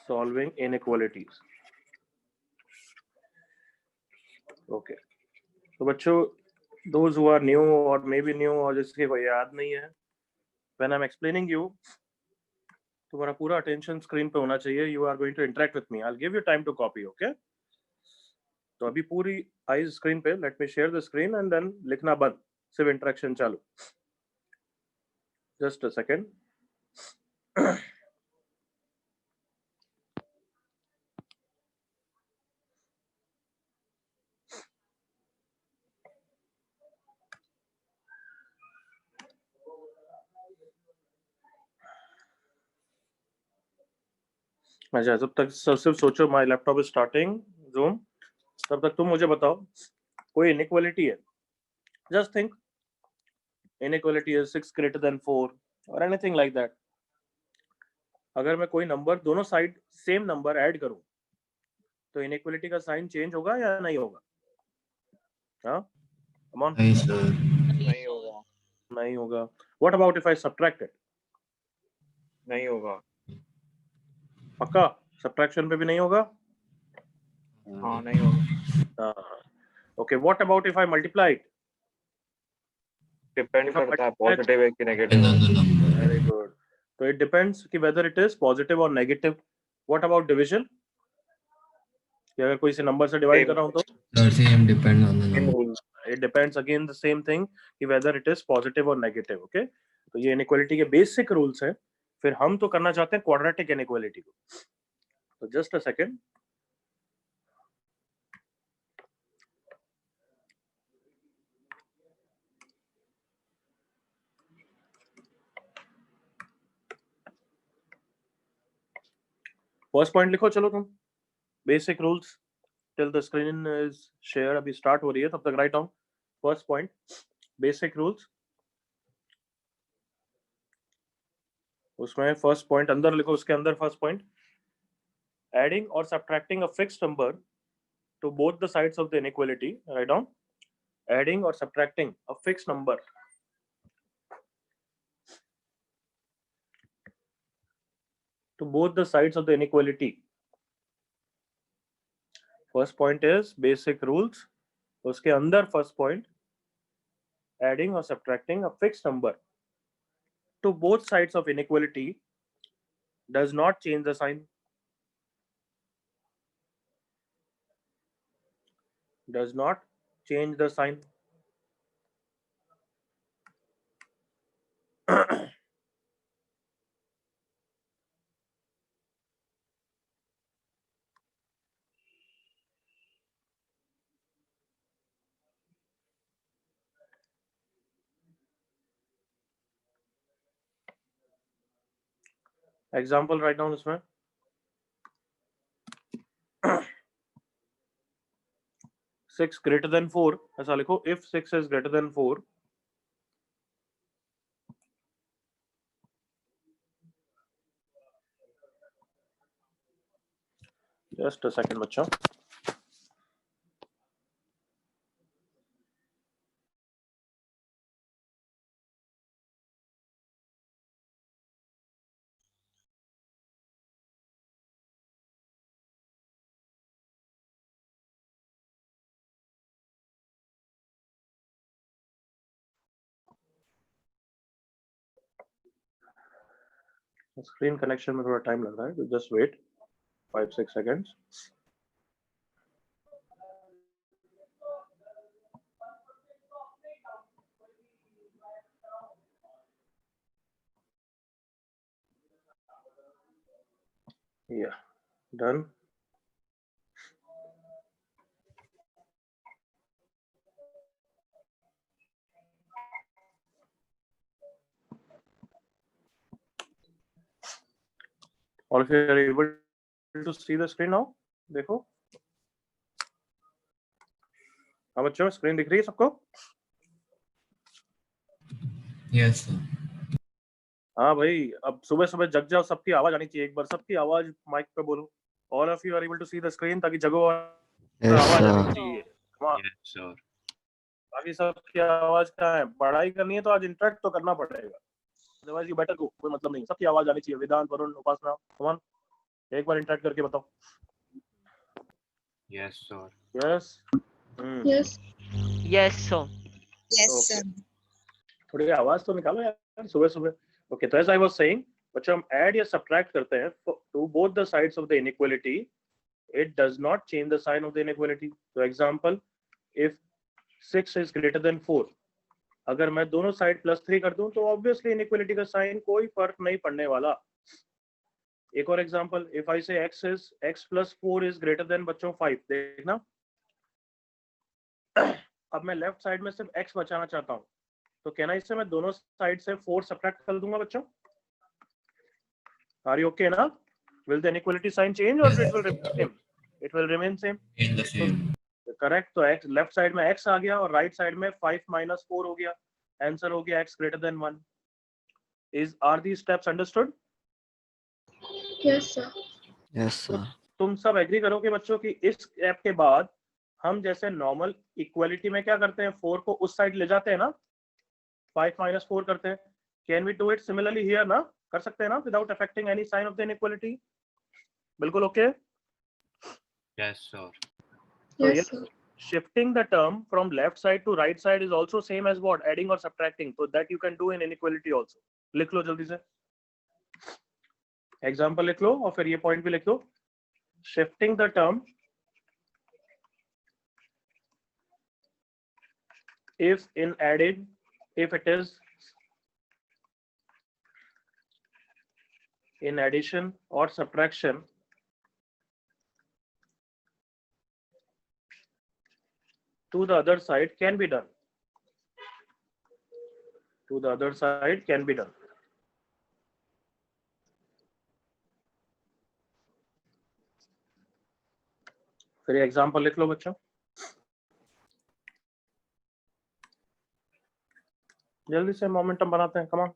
solving inequalities. Okay. तो बच्चों, those who are new or maybe new और जिसके कोई याद नहीं है, when I'm explaining you, तुम्हारा पूरा attention screen पे होना चाहिए. You are going to interact with me. I'll give you time to copy, okay? तो अभी पूरी eyes screen पे. Let me share the screen and then लिखना बंद. सिर्फ interaction चालू. Just a second. अच्छा, जब तक सिर्फ सोचो my laptop is starting Zoom, तब तक तुम मुझे बताओ कोई inequality है. Just think inequality is 6 greater than 4 or anything like that. अगर मैं कोई नंबर दोनों साइड सेम नंबर ऐड करूं तो inequality का साइन चेंज होगा या नहीं होगा? हाँ, come on. नहीं सर, नहीं होगा. नहीं होगा. What about if I subtract it? नहीं होगा. पक्का subtraction पे भी नहीं होगा? हाँ, नहीं होगा. Okay, what about if I multiply it? Depend करता है पॉजिटिव है कि नेगेटिव depend on है. the number. Very good. So it depends कि whether it is positive or negative. What about division? कि अगर कोई से नंबर से डिवाइड Same. कर रहा हूं तो Sir, same depend on the Same number. rules. it depends again the same thing कि whether it is positive or negative. Okay, तो ये inequality के बेसिक रूल्स हैं. फिर हम तो करना चाहते हैं क्वाड्रेटिक inequality को. तो just a second. First point लिखो चलो तुम. Basic rules till the screen is share. अभी स्टार्ट हो रही है तब तक right down. First point basic rules. उसमें फर्स्ट पॉइंट अंदर लिखो. उसके अंदर फर्स्ट पॉइंट एडिंग और subtracting a fixed number to both the sides of the inequality. Right down. Adding और subtracting a fixed number to both the sides of the inequality. First point is basic rules. उसके अंदर first point adding or subtracting a fixed number to both sides of inequality does not change the sign. Does not change the sign. Example write down इसमें. Six greater than 4. ऐसा लिखो. If 6 is greater than 4, just a second बच्चों. Screen connection में थोड़ा time लग रहा है, तो just wait 5-6 seconds. Yeah, done. All of you are able to see the screen now. देखो. हाँ बच्चों, स्क्रीन दिख रही है सबको? Yes sir. हाँ भाई, अब सुबह सुबह जग जाओ. सबकी आवाज आनी चाहिए. एक बार सबकी आवाज माइक पे बोलो. All of you are able to see the screen ताकि जगो और आवाज आनी चाहिए. Come on. Yes, sir. बाकी सबकी आवाज कहाँ है? पढ़ाई करनी है तो आज इंटरेक्ट तो करना पड़ेगा. Otherwise you better go. कोई मतलब नहीं. सबकी आवाज आनी चाहिए. वेदांत, वरुण, उपासना, come on. एक बार इंटरेक्ट करके बताओ। Yes, sir. Yes Yes. Yes, sir. Yes, Okay. sir. थोड़ी आवाज तो निकालो यार सुबह सुबह। ओके, तो एज आई वाज सेइंग बच्चों, हम ऐड या सब्ट्रैक्ट करते हैं to both the sides of the inequality, it does not change the sign of the inequality. So example, if 6 is greater than 4, अगर मैं दोनों साइड +3 कर दूं तो ऑब्वियसली इनइक्वालिटी का साइन कोई फर्क नहीं पड़ने वाला। एक और एग्जांपल, इफ आई से x + 4 इज ग्रेटर देन बच्चों 5, देखना अब मैं लेफ्ट साइड में सिर्फ x बचाना चाहता हूं, तो कहना इससे मैं दोनों साइड से 4 सब्ट्रैक्ट कर दूंगा बच्चों। आर यू ओके ना? Will the inequality sign change or Yes. it will remain same? It will remain same. In the same. Correct, तो x लेफ्ट साइड में x आ गया और राइट साइड में 5 - 4 हो गया। आंसर हो गया x greater than 1. Are these steps understood? Yes, sir. Yes, sir. तुम सब एग्री करोगे बच्चों कि इस ऐप के बाद हम जैसे नॉर्मल इक्वालिटी में क्या करते हैं, 4 को उस साइड ले जाते हैं ना, 5 - 4 करते हैं। Can we do it similarly here ना? कर सकते हैं ना without affecting any sign of the inequality? बिल्कुल okay. Yes, sir. So Yes, yes, sir. shifting the term from left side to right side is also same as what? Adding or subtracting. So that you can do in inequality also. लिख लो जल्दी से example लिख लो और फिर ये point भी लिख लो। Shifting the term if it is in addition or subtraction to the other side can be done. To the other side can be done. फिर एग्जाम्पल लिख लो बच्चों, जल्दी से मोमेंटम बनाते हैं, कम ऑन।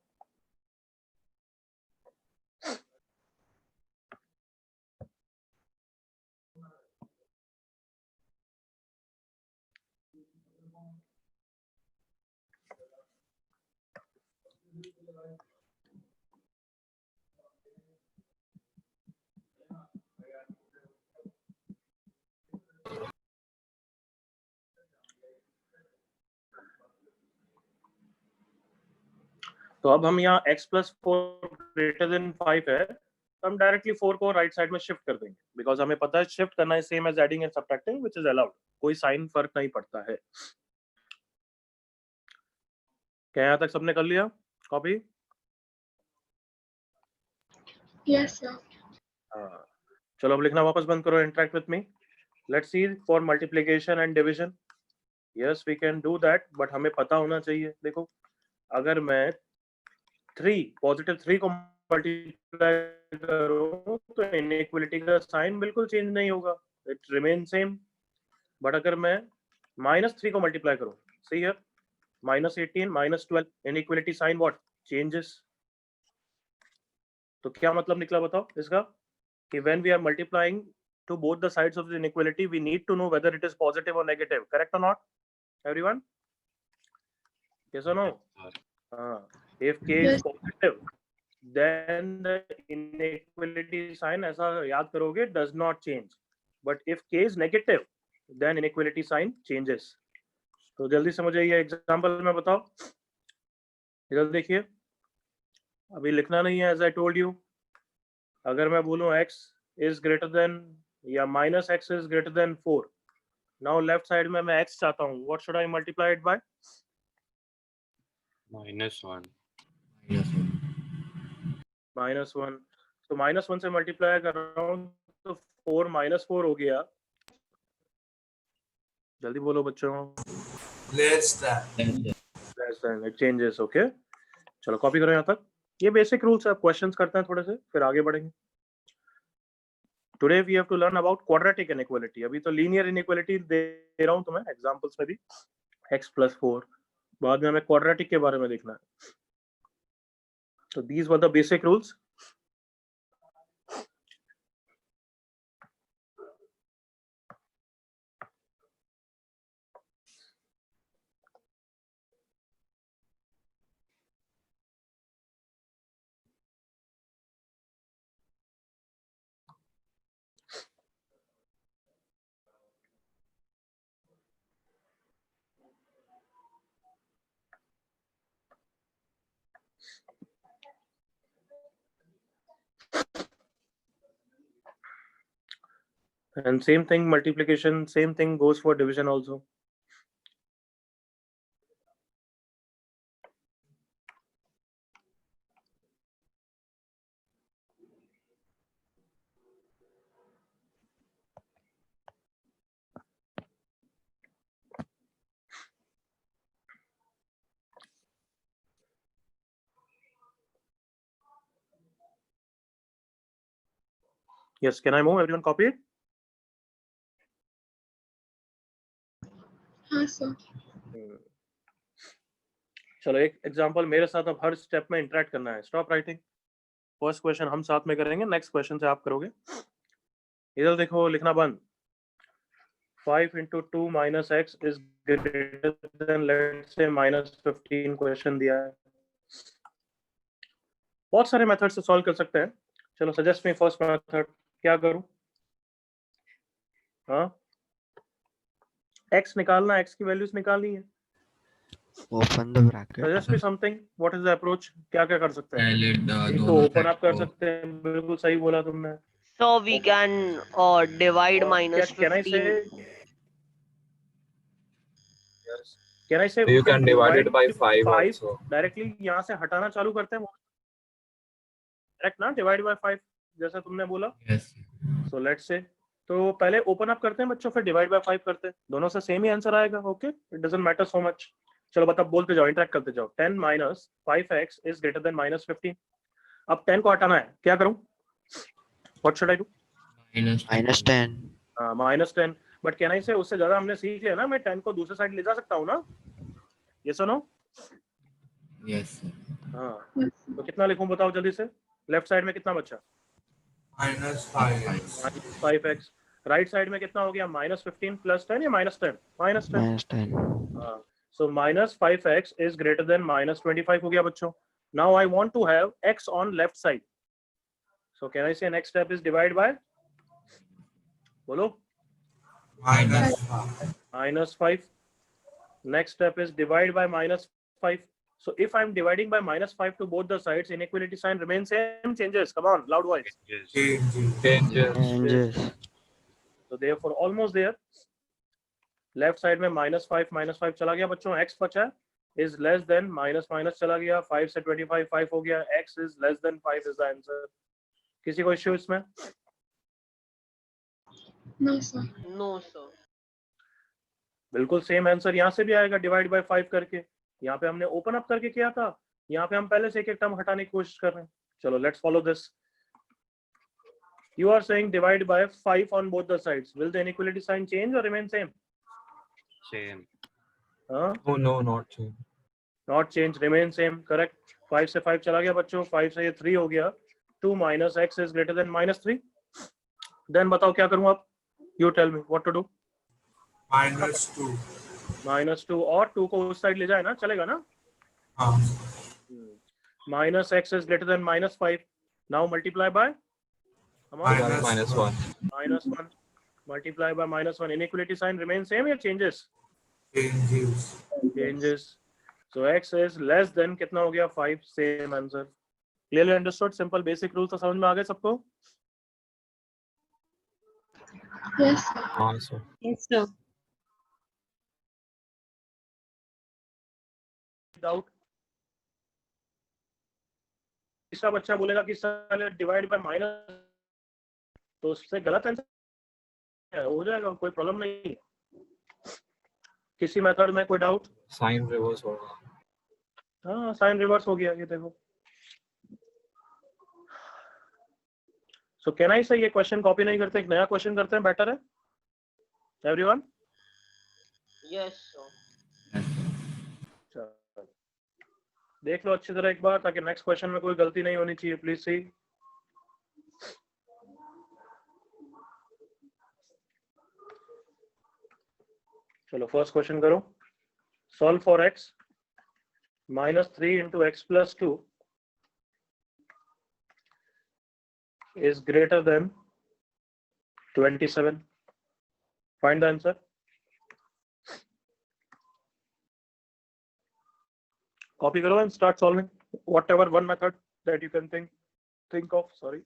तो अब हम यहाँ x + 4 greater than 5 है, तो हम डायरेक्टली 4 को राइट साइड में शिफ्ट कर देंगे, बिकॉज हमें पता है शिफ्ट करना है same as adding and subtracting which is allowed, कोई साइन फर्क नहीं पड़ता है। क्या यहाँ तक सबने कर लिया कॉपी? Yes, sir. हाँ, चलो अब लिखना वापस बंद करो, interact with me. Let's see for multiplication and division. Yes we can do that, but हमें पता होना चाहिए। देखो, अगर मैं 3 को मल्टीप्लाई करूं तो इनइक्वालिटी का साइन बिल्कुल चेंज नहीं होगा, इट रिमेन सेम। बट अगर मैं -3 को मल्टीप्लाई करूं, see here, -18 -12, inequality sign what changes. तो क्या मतलब निकला बताओ इसका कि when we are multiplying to both the sides of the inequality, we need to know whether it is positive or negative. Correct or not, everyone? Yes or no? If k is Yes. positive, then the inequality sign, ऐसा याद करोगे, does not change. But if k is negative, then inequality sign changes. तो जल्दी से मुझे ये example में बताओ, जल्दी देखिए, अभी लिखना नहीं है। As I told you, अगर मैं बोलूं x is greater than या -x is greater than 4, now left side में मैं x चाहता हूँ, what should I multiply it by? -1. -1. -1। तो -1 से मल्टीप्लाई कर रहा हूँ तो 4 -4 हो गया। जल्दी बोलो बच्चों। Less than. Less than, it changes, okay? चलो कॉपी करो यहाँ तक। ये बेसिक रूल्स है, क्वेश्चंस करते हैं थोड़े से, फिर आगे बढ़ेंगे। Today we have to learn about quadratic inequality. अभी तो लीनियर इनइक्वालिटी दे रहा हूँ तुम्हें एग्जांपल्स में भी, x + 4, बाद में हमें क्वाड्रेटिक के बारे में देखना है। तो these were the basic rules. And same thing, multiplication, same thing goes for division also. Yes, can I move? Everyone copy it? हाँ सर. चलो एक एग्जांपल मेरे साथ अब हर स्टेप में इंटरेक्ट करना है. Stop writing. फर्स्ट क्वेश्चन हम साथ में करेंगे, नेक्स्ट क्वेश्चन से आप करोगे. इधर देखो, लिखना बंद. 5 into 2 minus x is greater than, let's say, minus 15. Question दिया है. बहुत सारे मेथड से सॉल्व कर सकते हैं. चलो सजेस्ट मी फर्स्ट मेथड. क्या करूं? हाँ, x निकालना, x की वैल्यूज निकालनी है. Open the bracket. Suggest me something. What is the approach? क्या क्या कर सकते हैं? Dilate the एक तो दोनों ओपन side अप कर को. सकते हैं. बिल्कुल सही बोला तुमने. So we can divide minus Can I 15. say? Yes. Can I say? You can divide it by 5 also. Directly यहाँ से हटाना चालू करते हैं. करेक्ट ना? डिवाइड बाय 5 जैसा तुमने बोला. Yes. सो लेट्स से, तो पहले ओपन अप करते हैं बच्चों, फिर डिवाइड बाय 5 करते हैं. दोनों से सेम ही आंसर आएगा. Okay, it doesn't matter so much. चलो बता, बोलते जाओ, इंटरेक्ट करते जाओ. 10 minus 5x is greater than minus 15. अब 10 को हटाना है. क्या करूं? What should I do? Minus 10. Minus 10. But can I से, उससे ज्यादा हमने सीख लिया ना, मैं 10 को दूसरे साइड ले जा सकता हूँ ना. यस और नो? Yes. हाँ, तो कितना लिखूं बताओ जल्दी से. लेफ्ट साइड में कितना बचा? minus 5x. -5x. Right side में कितना हो गया? -15 प्लस 10 या -10? -10. Minus 10. So minus 5x is greater than minus 25 हो गया बच्चों. Now I want to have x on left side. So can I say next step is divide by? बोलो. Minus 5. -5. Next step is divide by -5. So if I'm dividing by -5 to both the sides, inequality sign remains same, changes. Come on, loud voice. Yes. Changes. Changes. So therefore almost there. Left side में -5 चला गया बच्चों. x बचा is less than minus चला गया. 5 से 25 5 हो गया. x is less than 5 is the answer. किसी को इश्यू इसमें? No sir. No, sir. बिल्कुल सेम आंसर यहाँ से भी आएगा, डिवाइड बाय 5 करके. यहाँ पे हमने ओपन अप करके किया था, यहाँ पे हम पहले से एक एक टर्म हटाने की कोशिश कर रहे हैं. चलो let's follow this. You are saying divide by 5 on both the sides. Will the inequality sign change or remain same? Same. हाँ, Oh no, not change. not change, remain same. Correct. 5 से 5 चला गया बच्चों. 5 से ये 3 हो गया. 2 minus x is greater than -3. Then बताओ क्या करूँ अब? You tell me what to do. -2. -2 और 2 को उस साइड ले जाए ना, चलेगा ना? हाँ. Minus x is greater than -5. Now multiply by? Come on. -1. -1. Multiply by -1. Inequality sign remains same या changes? Changes. Changes. So x is less than कितना हो गया? 5. Same answer. Clearly understood? Simple basic rules तो समझ में आ गए सबको? Yes sir. Answer. Yes, sir. Doubt? तीसरा बच्चा बोलेगा कि सर डिवाइड बाय माइनस, तो उससे गलत आंसर हो जाएगा, कोई प्रॉब्लम नहीं. किसी मेथड में कोई डाउट? Sign reverse होगा. हाँ, साइन रिवर्स हो गया, ये देखो. सो कैन आई से ये क्वेश्चन कॉपी नहीं करते, एक नया क्वेश्चन करते हैं, बेटर है एवरीवन? Yes, sir. देख लो अच्छी तरह एक बार, ताकि नेक्स्ट क्वेश्चन में कोई गलती नहीं होनी चाहिए. Please see. चलो फर्स्ट क्वेश्चन करो. Solve for x -3 into x plus 2 is greater than 27. Find the answer. Copy करो and start solving. whatever one method that you can think of. Sorry.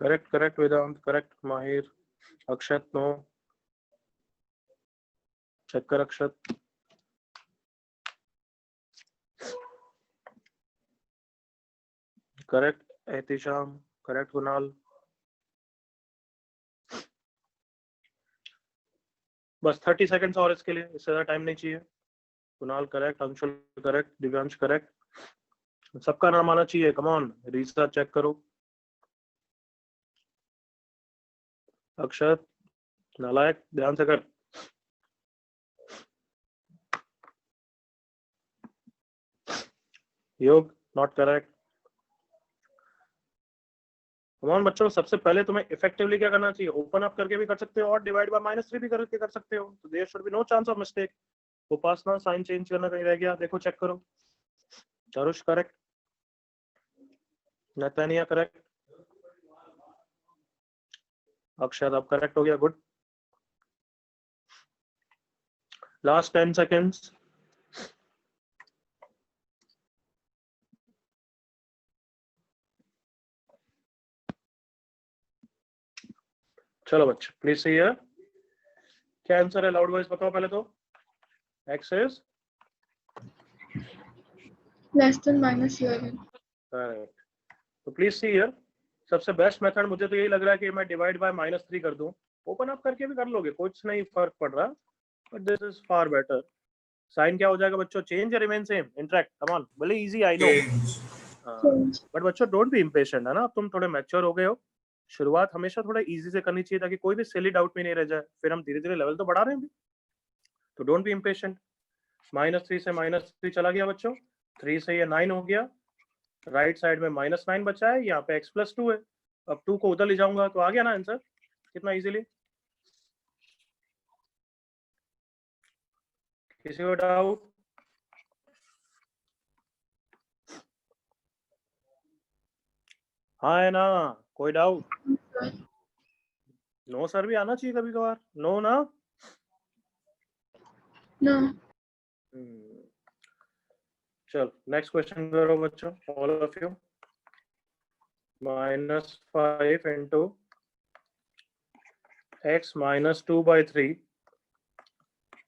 Correct, Vedant. Correct, Mahir. Akshat, no. Check kar Akshat. Correct, Ehtisham. Correct, Kunal. बस 30 seconds और इसके लिए, इससे ज्यादा time नहीं चाहिए. Kunal correct, Anshul correct, Divyansh correct. सबका नाम आना चाहिए. कम ऑन, रिसर्च चेक करो. अक्षत, नालायक, ध्यान से कर. योग, नॉट करेक्ट. कमान बच्चों, सबसे पहले तुम्हें इफेक्टिवली क्या करना चाहिए? ओपन अप करके भी कर सकते हो और डिवाइड बाय -3 भी करके कर सकते हो. तो there should be no chance of mistake. Upasana, sign change करना कहीं रह गया? देखो, चेक करो. तरुष करेक्ट, नतनिया करेक्ट, अक्षर अब करेक्ट हो गया. गुड. Last 10 seconds. चलो बच्चे, प्लीज सी हियर. क्या आंसर है? लाउड वॉइस बताओ पहले तो. x is less than -11. Correct. तो प्लीज सी हियर, सबसे बेस्ट मेथड मुझे तो यही लग रहा है कि मैं डिवाइड बाय -3 कर दूं. ओपन अप करके भी कर लोगे, कुछ नहीं फर्क पड़ रहा, but this is far better. Sign क्या हो जाएगा बच्चों? चेंज या remain same? Interact. Come on, भले easy, I know, Change. Change. But बच्चों डोंट बी इम्पेशेंट, है ना. तुम थोड़े मैच्योर हो गए हो. शुरुआत हमेशा थोड़ा इजी से करनी चाहिए ताकि कोई भी सिली डाउट में नहीं रह जाए. फिर हम धीरे धीरे लेवल तो बढ़ा रहे हैं भी, तो डोंट बी इम्पेशेंट. -3 से -3 चला गया बच्चों. 3 से ये 9 हो गया. राइट साइड में -9 बचा है. यहाँ पे x+2 है. अब 2 को उधर ले जाऊंगा तो आ गया ना आंसर, कितना इजीली. किसी को डाउट? हाँ है ना, कोई डाउट? नो सर भी आना चाहिए कभी कभार. नो ना. No. चलो नेक्स्ट क्वेश्चन करो बच्चों, all of you. -5 into x - 2/3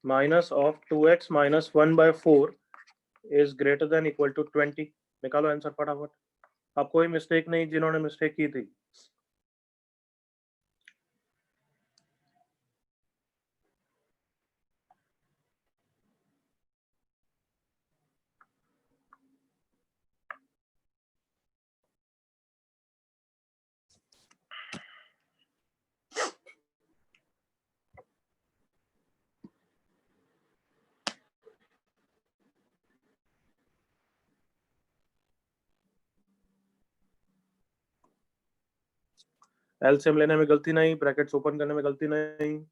minus of 2x - 1/4 is greater than equal to 20. निकालो आंसर फटाफट. अब कोई मिस्टेक नहीं जिन्होंने मिस्टेक की थी. एलसीएम लेने में गलती नहीं, ब्रैकेट्स ओपन करने में गलती नहीं.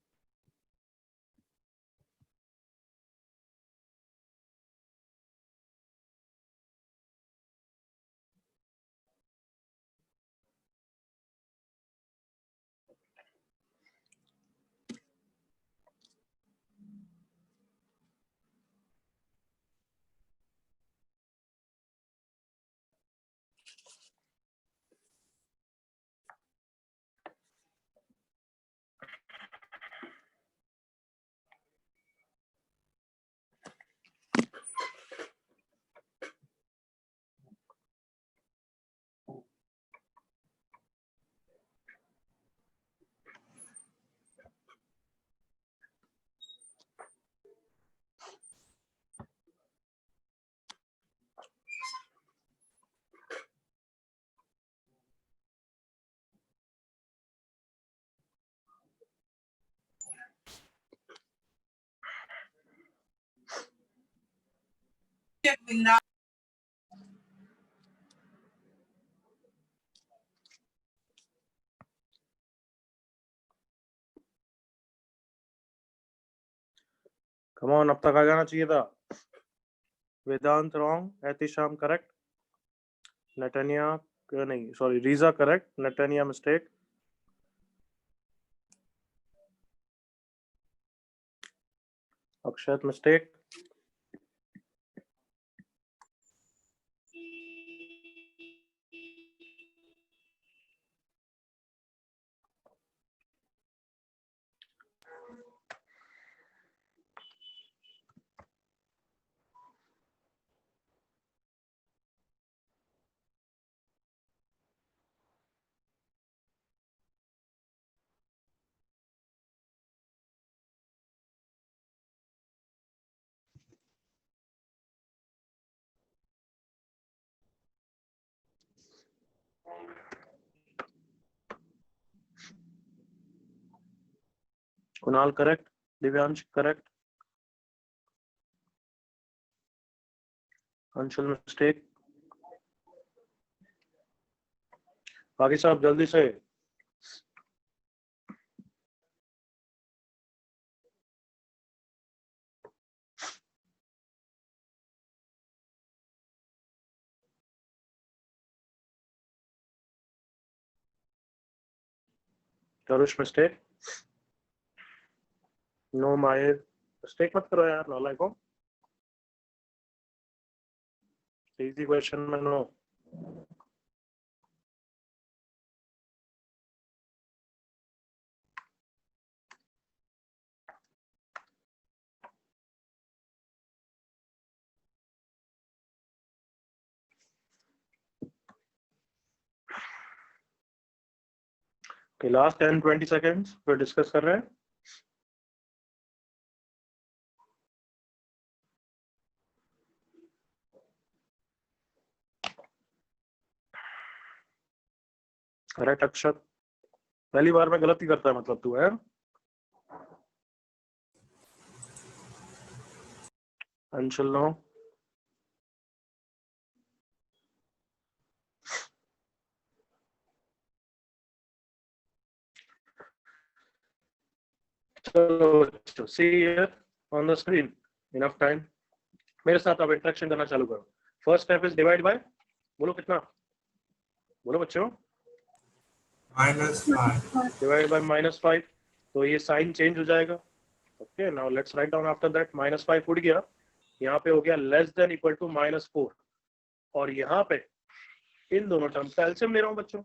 Come on, अब तक आ जाना चाहिए था. Vedant wrong, Ehtisham correct, Netanya नहीं, sorry, Riza correct, Netanya mistake. Akshat mistake. Kunal correct, Divyansh correct, Anshul mistake. बाकी साहब जल्दी से. Karush mistake. No Mahir mistake मत करो यार नालायक को. Easy question में no. Okay, last 10-20 seconds फिर डिस्कस कर रहे हैं. करेक्ट अक्षत. पहली बार में गलती करता है मतलब तू है. अंशुल नो. चलो see here on the screen. Enough time. मेरे साथ अब इंटरेक्शन करना चालू करो. First step is divide by. बोलो कितना. बोलो बच्चों. -5. Divide by -5. तो ये साइन चेंज हो जाएगा. Okay now let's write down after that. -5 उड़ गया. यहाँ पे हो गया लेस देन इक्वल टू -4. और यहाँ पे इन दोनों टर्म्स का एलसीएम ले रहा हूँ बच्चों.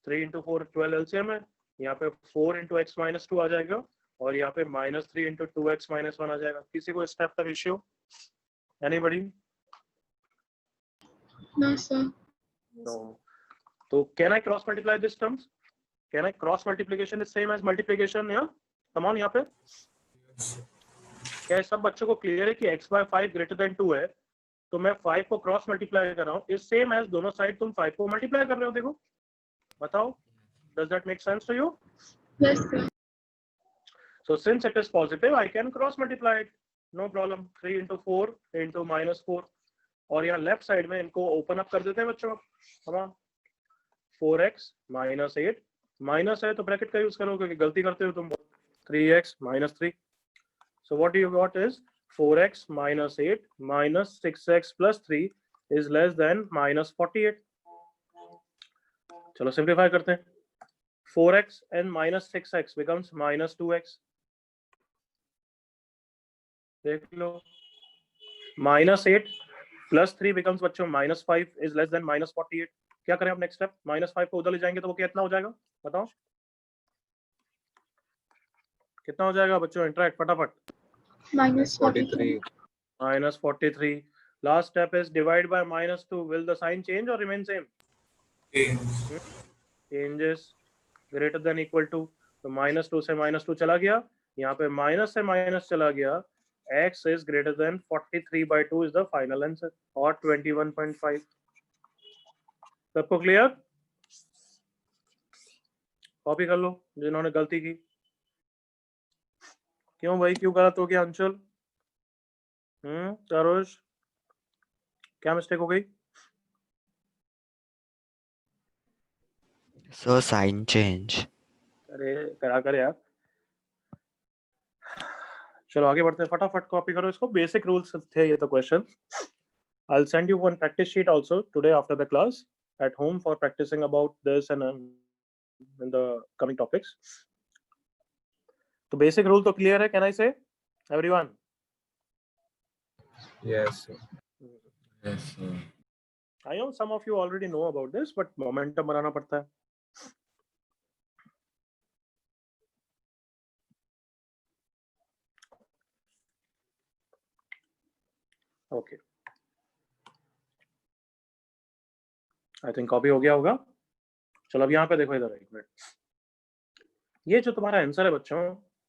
3 × 4 12 एलसीएम है. यहाँ पे 4 × x - 2 आ जाएगा. और यहाँ पे -3 × 2x - 1 आ जाएगा. किसी को स्टेप तक issue? Anybody? No, sir. No. So can I cross multiply these terms? Can I cross multiplication is same as multiplication? Yeah. Come on यहाँ पे. क्या सब बच्चों को क्लियर है कि x/5 greater than 2 है? तो मैं 5 को क्रॉस मल्टीप्लाई कर रहा हूँ. इस सेम एज दोनों साइड तुम 5 को मल्टीप्लाई कर रहे हो. देखो बताओ. Does that make sense to you? Yes, sir. So since it is positive, I can cross multiply it. No problem. 3 × 4 × -4. और यहाँ लेफ्ट साइड में इनको ओपन अप कर देते हैं बच्चों. हम 4x - 8 माइनस है तो ब्रैकेट का यूज करो क्योंकि गलती करते हो तुम. 3x - 3. So what you got is 4x - 8 - 6x + 3 is less than -48. चलो सिंप्लीफाई करते हैं. 4x and -6x becomes -2x. देख लो. -8 + 3 becomes बच्चों -5 is less than -48. क्या करें अब नेक्स्ट स्टेप. -5 को उधर ले जाएंगे तो वो कितना हो जाएगा बताओ. कितना हो जाएगा बच्चों. इंटरेक्ट फटाफट. -43. -43. Last step is divide by -2. Will the sign change or remain same? Changes. Greater than equal to. तो -2 से -2 चला गया. यहाँ पे माइनस से माइनस चला गया. X is greater than 43/2 is the final answer or 21.5. सबको क्लियर. कॉपी कर लो जिन्होंने गलती की. क्यों भाई क्यों गलत हो गया अंशुल. करोश क्या मिस्टेक हो गई? So sign change. अरे करा कर यार। चलो आगे बढ़ते हैं, फटाफट कॉपी करो इसको, बेसिक रूल्स थे ये तो question. I'll send you one practice sheet also today after the class at home for practicing about this and in the coming topics. तो basic rule तो clear है, can I say everyone? Yes, sir. Yes, sir. I know some of you already know about this, but momentum बनाना पड़ता है। Okay. I think copy हो गया होगा। चलो अब यहाँ पे देखो, इधर एक मिनट, ये जो तुम्हारा आंसर है बच्चों,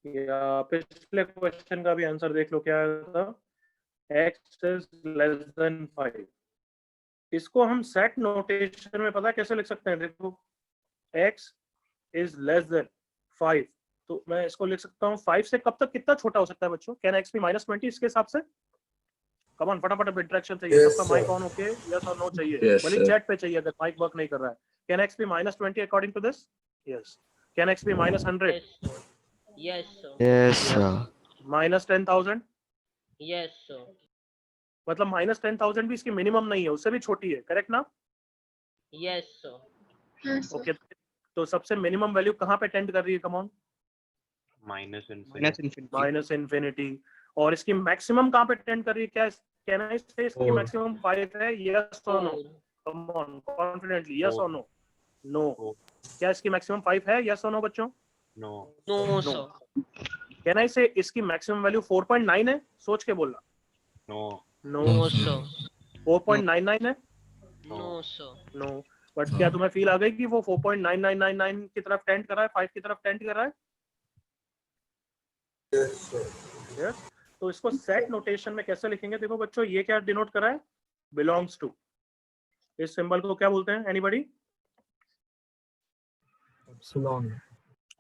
या पिछले क्वेश्चन का भी आंसर देख लो, क्या था? x is less than 5। इसको हम सेट नोटेशन में पता है कैसे लिख सकते हैं? देखो, x is less than 5, तो मैं इसको लिख सकता हूँ 5 से कब तक कितना छोटा हो सकता है बच्चों? कैन x be -20 इसके हिसाब से? कम ऑन, फटाफट अब इंटरेक्शन चाहिए Yes, सबका। Mic sir. On okay, yes और नो चाहिए, Yes, भले sir. चैट पे चाहिए अगर माइक वर्क नहीं कर रहा है। Can x be -20 according to this? Yes. Can x be -100? Yes, sir. Yes, sir. -10,000? Yes, sir. मतलब -10,000 भी इसकी मिनिमम नहीं है, उससे भी छोटी है, करेक्ट ना? Yes, sir. Yes, sir. Okay, तो सबसे मिनिमम वैल्यू कहाँ पे टेंड कर रही है? Come on, minus infinity. Minus infinity. और इसकी मैक्सिमम कहाँ पे टेंड कर रही है? क्या कैन आई से इसकी 4. मैक्सिमम 5 है? यस और no? 4. Come on, confidently, yes 4. और नो? नो। 4. क्या इसकी मैक्सिमम 5 है? यस और नो बच्चों? No. No, No. sir. Can I से इसकी मैक्सिमम वैल्यू 4.9 है? सोच के बोलना। No. नो। No, sir. 4.99 है? No, sir. नो। बट क्या तुम्हें फील आ गई कि वो 4.9999 की तरफ टेंड कर रहा है, 5 की तरफ टेंड कर रहा है? Yes, sir. Yes? तो इसको सेट नोटेशन में कैसे लिखेंगे? देखो बच्चों, ये क्या डिनोट कर रहा है? Belongs to. इस सिंबल को क्या बोलते हैं? एनीबॉडी? Epsilon.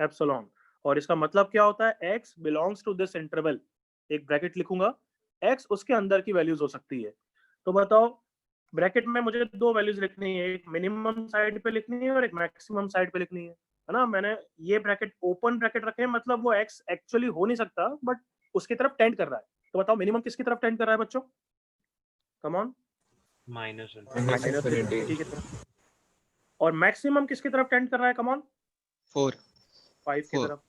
एप्सिलॉन। और इसका मतलब क्या होता है? x belongs to this interval. एक ब्रैकेट लिखूंगा, x उसके अंदर की वैल्यूज हो सकती है। तो बताओ, ब्रैकेट में मुझे दो वैल्यूज लिखनी है, एक मिनिमम साइड पे लिखनी है और एक मैक्सिमम साइड पे लिखनी है ना? मैंने ये ब्रैकेट ओपन ब्रैकेट रखे हैं, मतलब वो x एक्चुअली हो नहीं सकता, बट उसकी तरफ टेंड कर रहा है। तो बताओ मिनिमम किसकी तरफ टेंड कर रहा है बच्चों? Come on, Minus infinity. Minus infinity. Infinity की तरफ। और मैक्सिमम किसकी तरफ टेंड कर रहा है? Come on, 4. 5 की 4. तरफ।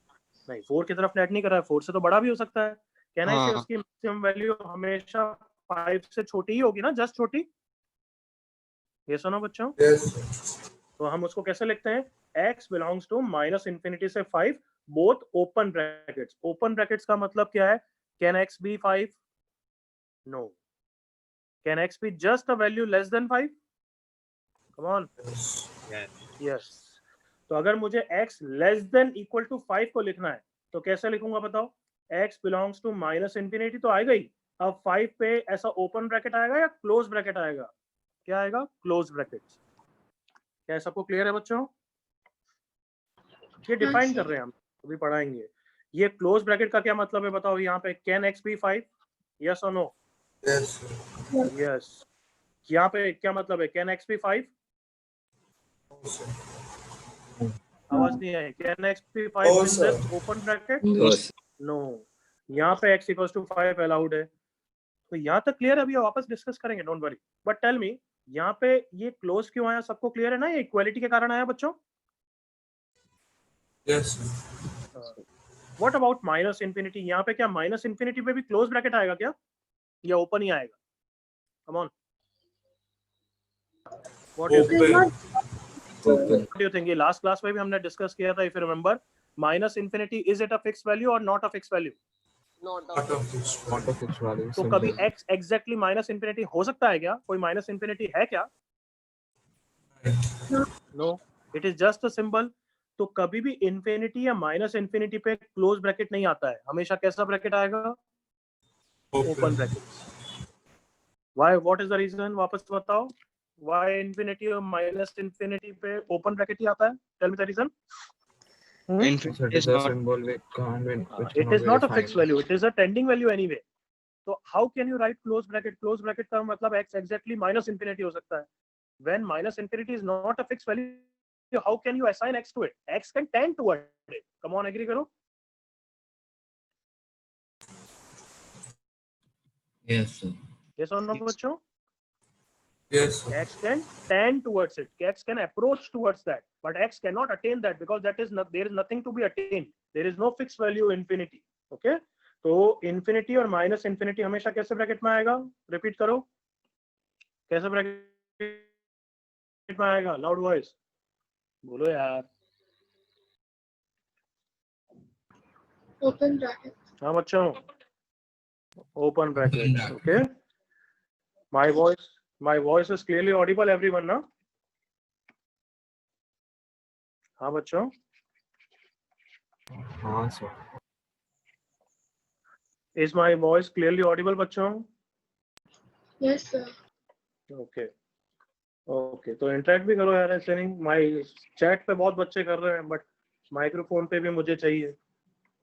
नहीं, 4 की तरफ टेंड नहीं कर रहा है, 4 से तो बड़ा भी हो सकता है। कहना है हाँ। कि उसकी मैक्सिमम वैल्यू हमेशा 5 से छोटी ही होगी ना, जस्ट छोटी। ये सुनो बच्चों, Yes, sir. तो हम उसको कैसे लिखते हैं? x belongs to minus infinity से 5, both open brackets. Open brackets का मतलब क्या है? Can x be 5? No. Can x be just a value less than 5? Come on, Yes. Yes. तो अगर मुझे x less than equal to 5 को लिखना है तो कैसे लिखूंगा बताओ? x belongs to minus infinity तो आएगा ही। अब 5 पे ऐसा ओपन ब्रैकेट आएगा या क्लोज ब्रैकेट आएगा? क्या आएगा? Close brackets. क्या सबको क्लियर है बच्चों? ये डिफाइन कर रहे हैं हम, अभी पढ़ाएंगे। ये क्लोज ब्रैकेट का क्या मतलब है बताओ? यहाँ पे कैन x बी 5? यस और नो? Yes, sir. यस। यहाँ पे क्या मतलब है? Can x be 5? No, sir. आवाज नहीं आई। Can x be 5 No, in sir. This open bracket? No, sir. No. यहाँ पे x इक्वल्स टू 5 अलाउड है। तो यहाँ तक क्लियर है? अभी वापस डिस्कस करेंगे, don't worry. But tell me, यहाँ पे ये क्लोज क्यों आया? सबको क्लियर है ना? ये इक्वालिटी के कारण आया बच्चों। Yes, sir. What about minus infinity? यहाँ पे क्या माइनस इन्फिनिटी पे भी क्लोज ब्रैकेट आएगा क्या, या ओपन ही आएगा? Come on, what do you think? Open. What do you think? ये लास्ट क्लास में भी हमने डिस्कस किया था, if you remember. Minus infinity, is it a fix value और not a fix value? Not Not a of this. Not a fixed value. तो कभी x exactly minus infinity हो सकता है क्या? कोई माइनस इन्फिनिटी है क्या? No, it is just a symbol. तो कभी भी इन्फिनिटी या माइनस इन्फिनिटी पे क्लोज ब्रैकेट नहीं आता है, हमेशा कैसा ब्रैकेट आएगा? Open bracket. Why? What is the reason? वापस बताओ, व्हाई इन्फिनिटी और माइनस इन्फिनिटी पे ओपन ब्रैकेट ही आता है? Tell me the reason. It is a symbol we can't. It is not a fixed value, it is a tending value anyway. तो how can you write close bracket का मतलब x exactly minus infinity हो सकता है. When minus infinity is not a fix value, how can you assign x to it? x can tend toward it. Come on, agree करो. Yes, sir. Yes और no बच्चों? Yes, sir. X can tend towards it. X can approach towards that, but X cannot attain that because that is not, there is nothing to be attained. There is no fixed value infinity. Okay? तो infinity और minus infinity हमेशा कैसे bracket में आएगा? Repeat करो. कैसे bracket में आएगा? लाउड वॉइस बोलो यार. Open bracket. हाँ बच्चों. Open bracket. Okay. My voice is clearly audible, everyone, ना? हाँ बच्चों. हाँ sir. Is my voice clearly audible, बच्चों? Yes, sir. Okay. ओके, तो इंटरेक्ट भी करो यार. ऐसे नहीं, माई चैट पे बहुत बच्चे कर रहे हैं, बट माइक्रोफोन पे भी मुझे चाहिए.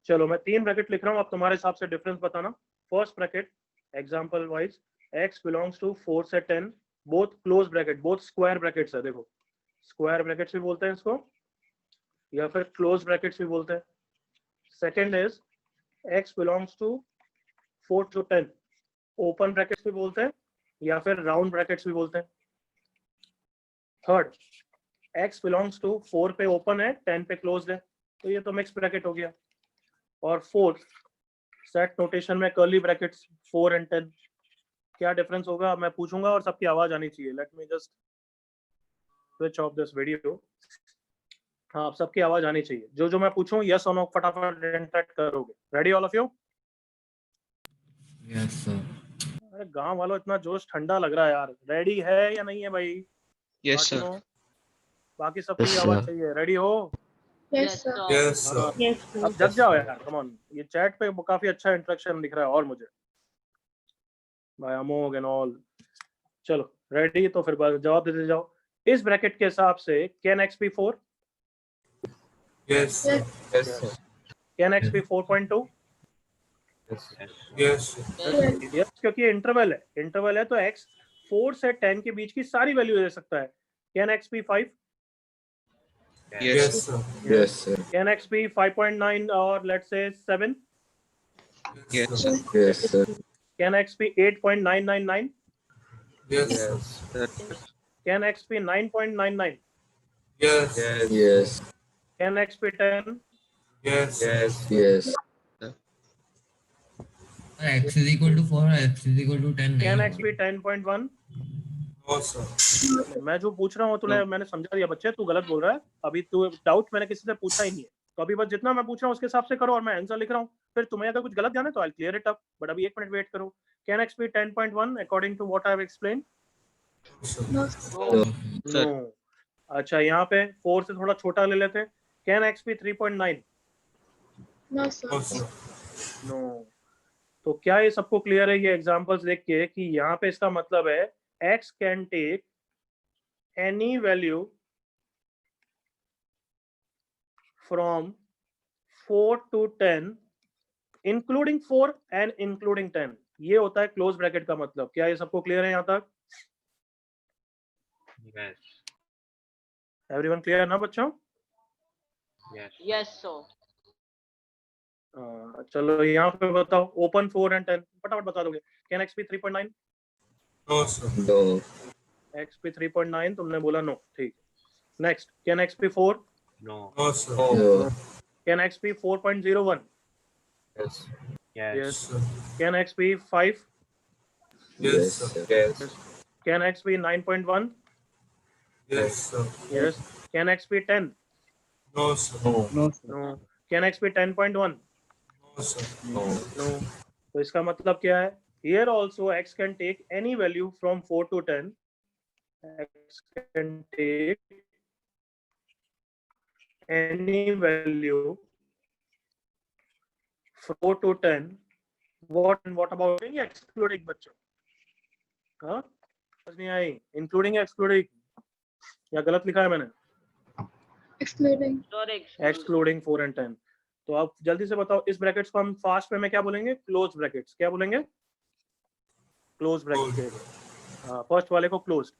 चलो मैं 3 ब्रैकेट लिख रहा हूँ, आप तुम्हारे हिसाब से डिफरेंस बताना. First bracket example wise, x belongs to 4 से 10, both close bracket, both square brackets है. देखो स्क्वायर ब्रैकेट्स भी बोलते हैं इसको, या फिर क्लोज ब्रैकेट्स भी बोलते हैं. Second is x belongs to 4 to 10, open brackets भी बोलते हैं, या फिर राउंड ब्रैकेट्स भी बोलते हैं. थर्ड, x बिलोंग्स टू 4 पे ओपन है, 10 पे क्लोज्ड है, तो ये तो मिक्स ब्रैकेट हो गया. और फोर्थ, सेट नोटेशन में कर्ली ब्रैकेट्स 4 and 10. क्या डिफरेंस होगा मैं पूछूंगा और सबकी आवाज आनी चाहिए. Let me just switch off this video. हाँ, आप सबकी आवाज आनी चाहिए. जो मैं पूछूं यस और नो फटाफट इंटरेक्ट करोगे. Ready all of you? Yes, sir. अरे गांव वालों, इतना जोश ठंडा लग रहा है यार. रेडी है या नहीं है भाई? Yes, sir. बाकी सबकी Yes, आवाज sir. चाहिए. रेडी हो? Yes, sir. Yes, sir. अब जग जाओ यार. Come on. ये चैट पे काफी अच्छा इंटरेक्शन दिख रहा है और मुझे बाय अमोग एंड ऑल. चलो रेडी, तो फिर जवाब देते जाओ. इस ब्रैकेट के हिसाब से can x be 4? Yes, sir. Yes, sir. Can x be 4.2? Yes. Yes, sir. Yes, क्योंकि ये इंटरवल है तो x 4 से 10 के बीच की सारी वैल्यू दे सकता है. Can x be 5? Yes. Yes, sir. Yes, sir. Can x be 5.9 और let's say 7? Yes, sir. sir. Yes, sir. Can x be 8.999? Yes, sir. Sir. Can x be 9.99? Yes. Yes. Can x be 10? Yes. Yes. X is equal to 4 x is equal to 10 can नहीं x be 10.1? No, sir. मैं जो पूछ रहा हूँ तूने, मैंने समझा दिया बच्चे, तू गलत बोल रहा है. अभी तू डाउट मैंने किसी से पूछा ही नहीं है, तो अभी बस जितना मैं पूछ रहा हूँ उसके हिसाब से करो और मैं आंसर लिख रहा हूँ. फिर तुम्हें अगर कुछ गलत ध्यान है तो I clear it up, but अभी 1 मिनट वेट करो. Can x be 10.1 according to what I have explain? No, sir. No. Sir. No. अच्छा, यहाँ पे 4 से थोड़ा छोटा ले लेते. Can x be 3.9? No, sir. No, sir. No. तो क्या ये सबको क्लियर है ये एग्जांपल्स देख के कि यहाँ पे इसका मतलब है x can take any value from 4 to 10 including 4 and including 10. ये होता है क्लोज ब्रैकेट का मतलब. क्या ये सबको क्लियर है यहाँ तक? Yes. एवरीवन क्लियर ना बच्चों? Yes. Yes, sir. चलो यहाँ पे बताओ. ओपन 4 and 10 फटाफट बता दोगे. Can x be 3.9? No, sir. No. x be 3.9 तुमने बोला नो. ठीक. Next, can x be 4? No. No, sir. No. Can x be 4.01? Yes. Yes. Yes. Sir. Can x be 5? Yes, sir. Yes. Can x be 9.1? Yes, sir. Yes. Can x be 10? No, sir. No. No. Can x be 10.1? No, sir. No. No. तो इसका मतलब क्या है? Here also x can take any value from 4 to 10. X can take any value 4 to 10. What about excluding बच्चों? हाँ? समझ नहीं आई. Including या excluding? या गलत लिखा है मैंने? Excluding. Excluding 4 and 10. तो आप जल्दी से बताओ, इस ब्रैकेट्स को हम फास्ट में क्या बोलेंगे? Close brackets. क्या बोलेंगे? क्लोज ब्रैकेट, हाँ फर्स्ट वाले को क्लोज।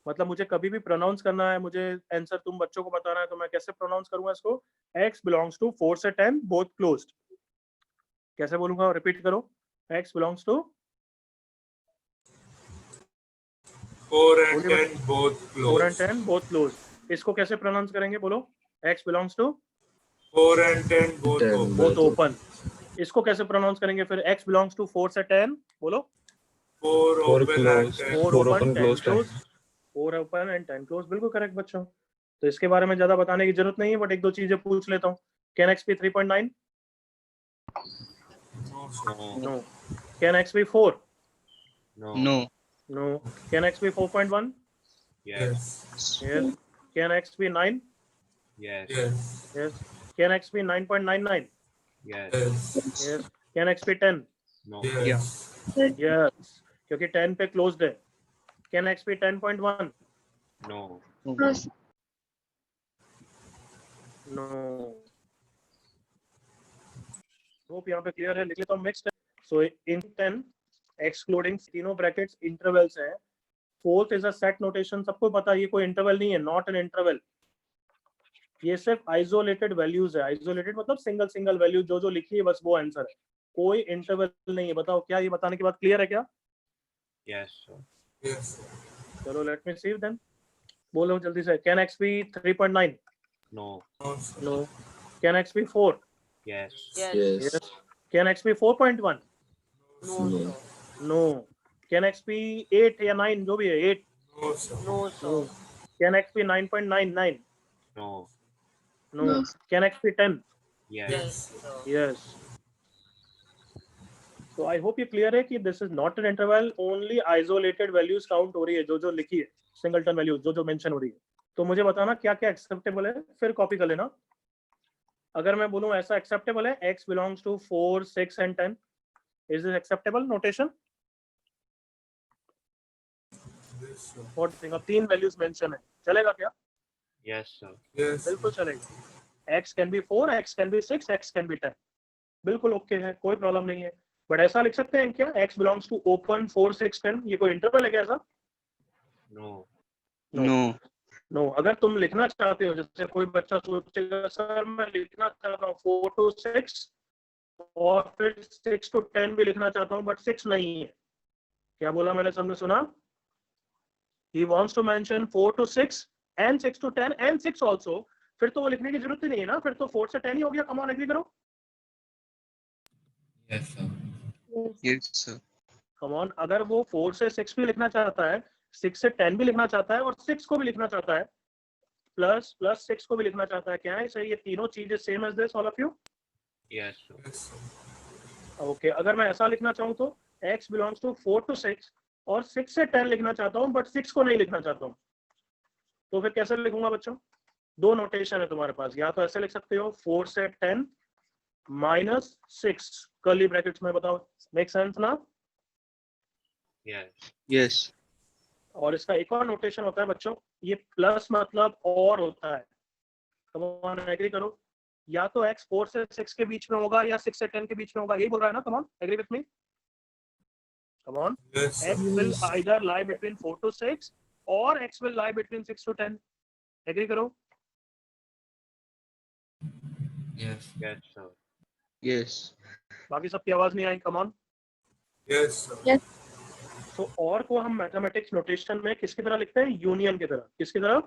मतलब मुझे कभी भी प्रोनाउंस करना है, मुझे आंसर तुम बच्चों को बताना है, तो मैं कैसे प्रोनाउंस करूंगा इसको? x बिलोंग्स टू 4 से 10 बोथ क्लोज्ड। कैसे बोलूंगा, रिपीट करो, x belongs to 4 and 10 both 4 and closed. 10 both closed। इसको कैसे प्रोनाउंस करेंगे, बोलो? x belongs to 4 and 10 both 10 open. Both open. इसको कैसे प्रोनाउंस करेंगे फिर? x बिलोंग्स टू 4 से 10, बोलो? 4 open and 10 4 open 10 close, 4 open and 10 close. बिल्कुल करेक्ट बच्चों। तो इसके बारे में ज्यादा बताने की जरूरत नहीं है, बट एक दो चीजें पूछ लेता हूँ। Can x be 3.9? No, sir. No. Can x be 4? No. No. No. Can x be 4.1? Yes. Yes. Can x be 9? Yes. Yes. Yes. Can x be 9.99? Yes. Yes. Yes. Can x be 10? No. Yes. Yes. क्योंकि 10 पे closed है। Can x be 10.1? No. No, sir. No. Hope यहाँ पे clear है। लिख लेता हूँ mixed. So in 10 excluding तीनों ब्रैकेट्स इंटरवल्स हैं। Fourth is a set notation, सबको पता है ये कोई इंटरवल नहीं है, नॉट एन इंटरवल। ये सिर्फ आइसोलेटेड वैल्यूज है। आइसोलेटेड मतलब सिंगल सिंगल वैल्यू जो जो लिखी है बस वो आंसर है, कोई इंटरवल नहीं है। बताओ क्या ये बताने के बाद क्लियर है क्या? Yes, sir. Yes, sir. चलो लेट मी सी देन। बोलो जल्दी से। Can x be 3.9? No. No, sir. No. Can x be 4? Yes. Yes. Yes. Can x be 4.1? No. No. Can x be 8 या 9 जो भी है 8? No, sir. No, no. sir. Can x be 9.99? No. No. No. Can x be 10? Yes. Yes, sir. Yes. So I hope ये clear है कि this is not an interval, only isolated values count हो रही है, जो जो लिखी है सिंगलटन वैल्यूज जो जो मेंशन हो रही है। तो मुझे बताना क्या क्या एक्सेप्टेबल है, फिर कॉपी कर लेना। अगर मैं बोलूं ऐसा एक्सेप्टेबल है, x belongs to 4, 6 and 10, is this acceptable notation? Yes, sir. और अब 3 वैल्यूज मेंशन है, चलेगा क्या? Yes, sir. Yes. बिल्कुल चलेगा। x can be 4, x can be 6, x can be 10, बिल्कुल ओके है, कोई प्रॉब्लम नहीं है। बट ऐसा लिख सकते हैं क्या, x belongs to open 4, 6, 10? ये कोई इंटरवल है क्या ऐसा? No. No. नो। अगर तुम लिखना चाहते हो, जैसे कोई बच्चा सोचेगा सर मैं लिखना चाहता हूँ 4 to 6 और फिर 6 to 10 भी लिखना चाहता हूँ, बट 6 नहीं है। क्या बोला मैंने, सबने सुना? He wants to mention 4 to 6 and 6 to 10 and 6 also। फिर तो वो लिखने की जरूरत ही नहीं है ना, फिर तो 4 से 10 ही हो गया। कम ऑन एग्री करो। Yes, sir. Yes, sir. Come on, अगर वो 4 से 6 भी लिखना चाहता है, 6 से 10 भी लिखना चाहता है और 6 को भी लिखना चाहता है, प्लस 6 को भी लिखना चाहता है, क्या है सही? ये तीनों चीजें same as this all of you? Yes, sir. Yes, sir. Okay. अगर मैं ऐसा लिखना चाहूँ तो x belongs to 4 to 6 और 6 से 10 लिखना चाहता हूँ, बट 6 को नहीं लिखना चाहता हूँ, तो फिर कैसे लिखूंगा बच्चों? दो नोटेशन है तुम्हारे पास, या तो ऐसे लिख सकते हो 4 से 10 माइनस 6 कर्ली ब्रैकेट्स में। बताओ मेक सेंस ना? Yes. Yes. और इसका एक और नोटेशन होता है बच्चों, ये प्लस मतलब और होता है। कम ऑन एग्री करो। या तो x 4 से 6 के बीच में होगा या 6 से 10 के बीच में होगा, यही बोल रहा है ना? Come on agree with me. Come on. Yes, sir. x will either lie between 4 to 6 or x will lie between 6 to 10। Agree करो। Yes. Yes, sir. Yes. बाकी सबकी आवाज नहीं आई। Come on. Yes, sir. तो और को हम मैथमेटिक्स नोटेशन में किसकी तरह लिखते हैं? यूनियन की तरह। किसकी तरह?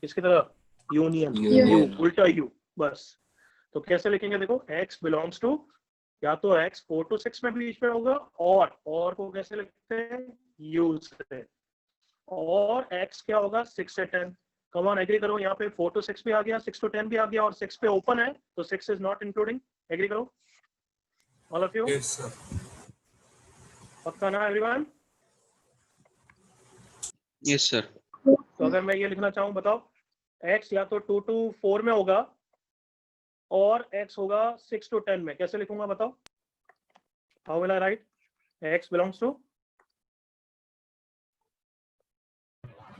किसकी तरह? यूनियन। Union. यू, उल्टा यू, बस। तो कैसे लिखेंगे देखो, x बिलोंग्स टू, या तो x 4 to 6 में बीच में होगा, और को कैसे लिखते हैं? u से। और x क्या होगा? 6 से 10। कम ऑन एग्री करो। यहाँ पे 4 to 6 भी आ गया, 6 to 10 भी आ गया, और 6 पे ओपन है, तो 6 इज नॉट इंक्लूडिंग। एग्री करो all of you. Yes, sir. पक्का ना एवरीवन? Yes, sir. तो अगर मैं ये लिखना चाहूँ, बताओ x या तो 2 to 4 में होगा और x होगा 6 to 10 में, कैसे लिखूंगा बताओ? How will I write? x belongs to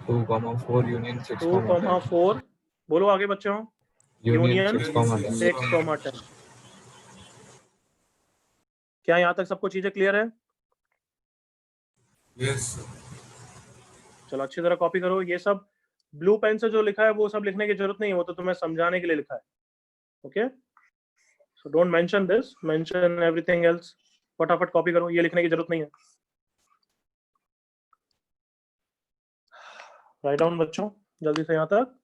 2,4 union 6, 2,4। बोलो आगे बच्चों। union Union 6, 10. 6, 10। क्या यहाँ तक सबको चीजें क्लियर है? Yes, sir. चलो अच्छी तरह कॉपी करो। ये सब ब्लू पेन से जो लिखा है वो सब लिखने की जरूरत नहीं है, वो तो तुम्हें समझाने के लिए लिखा है। Okay, so don't mention this, mention everything else. फटाफट कॉपी करो, ये लिखने की जरूरत नहीं है। राइट डाउन बच्चों, जल्दी से यहाँ तक।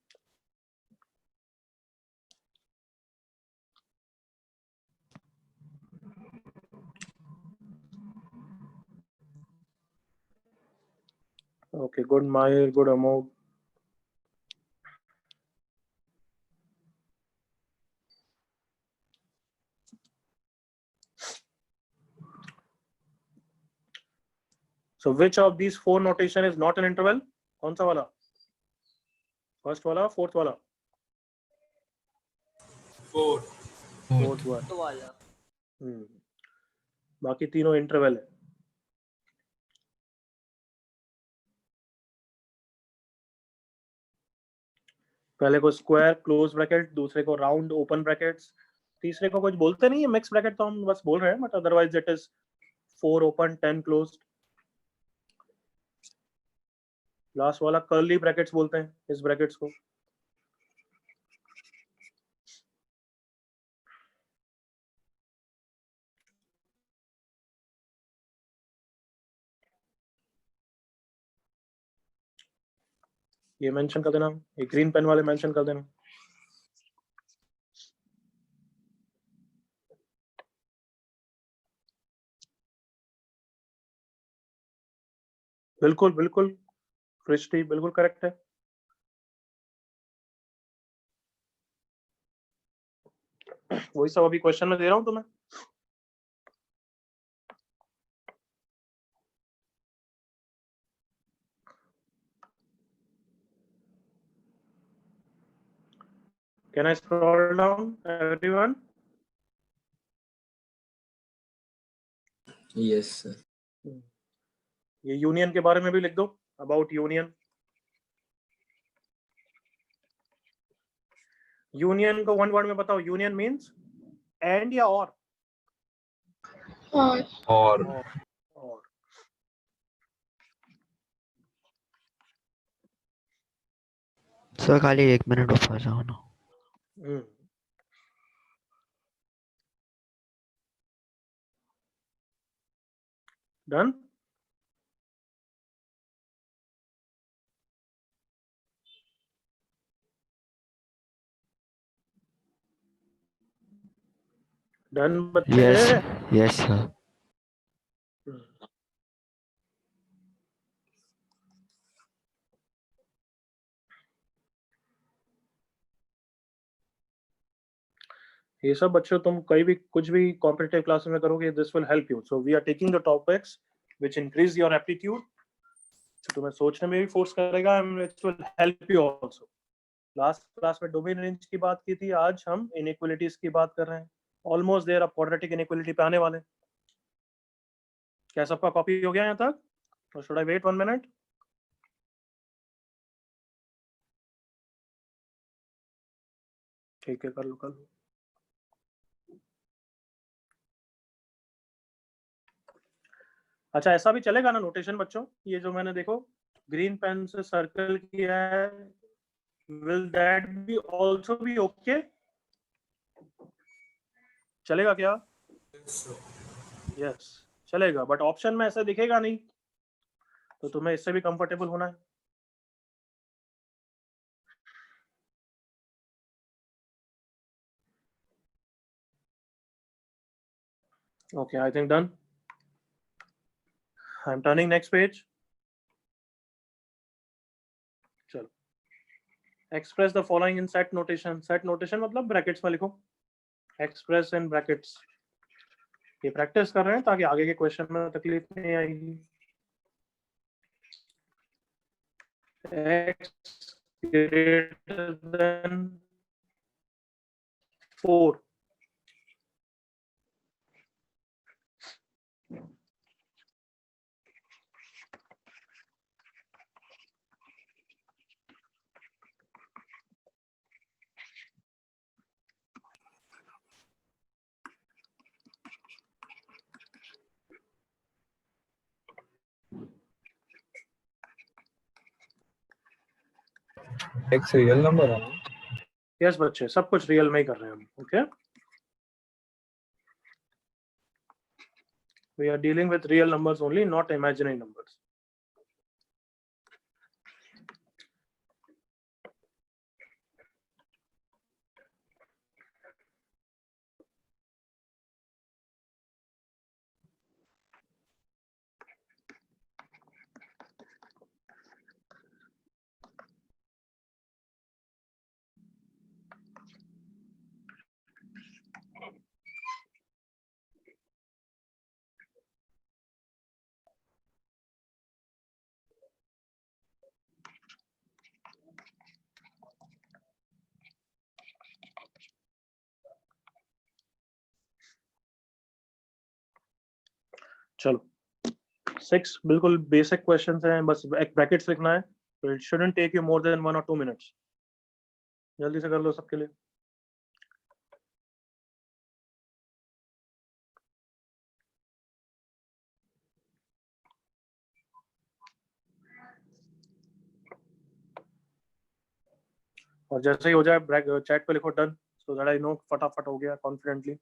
Okay, good Mahir, good Amog. So which of these four notation is not an interval? कौन सा वाला? First वाला, fourth वाला? Four. Fourth वाला। तो वाला बाकी तीनों इंटरवल है। पहले को स्क्वायर क्लोज ब्रैकेट, दूसरे को राउंड ओपन ब्रैकेट्स, तीसरे को कुछ बोलते नहीं है, मिक्स ब्रैकेट तो हम बस बोल रहे हैं, but otherwise it is 4 open 10 closed. Last वाला कर्ली ब्रैकेट्स बोलते हैं इस ब्रैकेट्स को। ये मेंशन कर देना, ये ग्रीन पेन वाले मेंशन कर देना। बिल्कुल बिल्कुल क्रिस्टी, बिल्कुल करेक्ट है। वही सब अभी क्वेश्चन में दे रहा हूं तुम्हें। Can I scroll down, everyone? Yes, sir. ये यूनियन के बारे में भी लिख दो, अबाउट यूनियन। यूनियन को वन वर्ड में बताओ। यूनियन मींस एंड या और? और सर खाली 1 मिनट ऊपर जाओ ना। डन। डन बच्चे? Yes sir. ये सब बच्चों तुम कहीं भी कुछ भी कॉम्पिटिटिव क्लासेस में करोगे, this will help you. So we are taking the topics which increase your aptitude. तुम्हें सोचने में भी फोर्स करेगा and it will help you also. Last class में डोमेन रेंज की बात की थी, आज हम इनइक्वालिटीज की बात कर रहे हैं। ऑलमोस्ट देयर, अब क्वाड्रेटिक इनइक्वालिटी पे आने वाले। क्या सबका कॉपी हो गया यहाँ तक? और शुड आई वेट 1 मिनट? ठीक है, कर लो कर लो। अच्छा, ऐसा भी चलेगा ना नोटेशन बच्चों? ये जो मैंने देखो ग्रीन पेन से सर्कल किया है, will that be also be okay? चलेगा क्या? यस चलेगा, बट ऑप्शन में ऐसा दिखेगा नहीं, तो तुम्हें इससे भी कंफर्टेबल होना है। Okay, I think done. I'm turning next page. चलो, express the following in set notation. Set notation मतलब ब्रैकेट्स में लिखो, express in brackets। ये प्रैक्टिस कर रहे हैं ताकि आगे के क्वेश्चन में तकलीफ नहीं आएगी। X greater than 4। X real number है ना? यस बच्चे, सब कुछ रियल में ही कर रहे हैं हम. Okay, we are dealing with real numbers only, not imaginary numbers. चलो 6 बिल्कुल बेसिक क्वेश्चंस हैं, बस एक ब्रैकेट्स लिखना है. तो it shouldn't take you more than 1 or 2 minutes. जल्दी से कर लो सबके लिए. और जैसे ही हो जाए चैट पे लिखो done, so that I know फटाफट हो गया कॉन्फिडेंटली.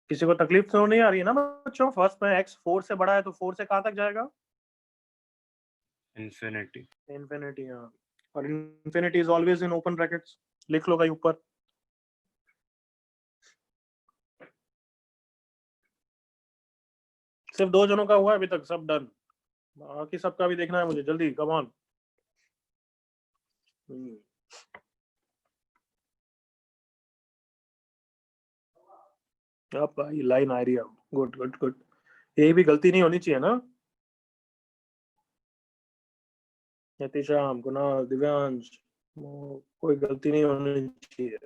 किसी को तकलीफ तो नहीं आ रही है ना बच्चों? फर्स्ट में x 4 से बड़ा है तो 4 से कहां तक जाएगा? Infinity. इंफिनिटी. हाँ, और infinity is always in open brackets. लिख लो भाई ऊपर. सिर्फ 2 जनों का हुआ है अभी तक, सब डन. बाकी सबका भी देखना है मुझे, जल्दी कम ऑन. अब भाई लाइन आ रही है. Good good good. ये भी गलती नहीं होनी चाहिए ना. यतीशाम, कुणाल, दिव्यांश, कोई गलती नहीं होनी चाहिए.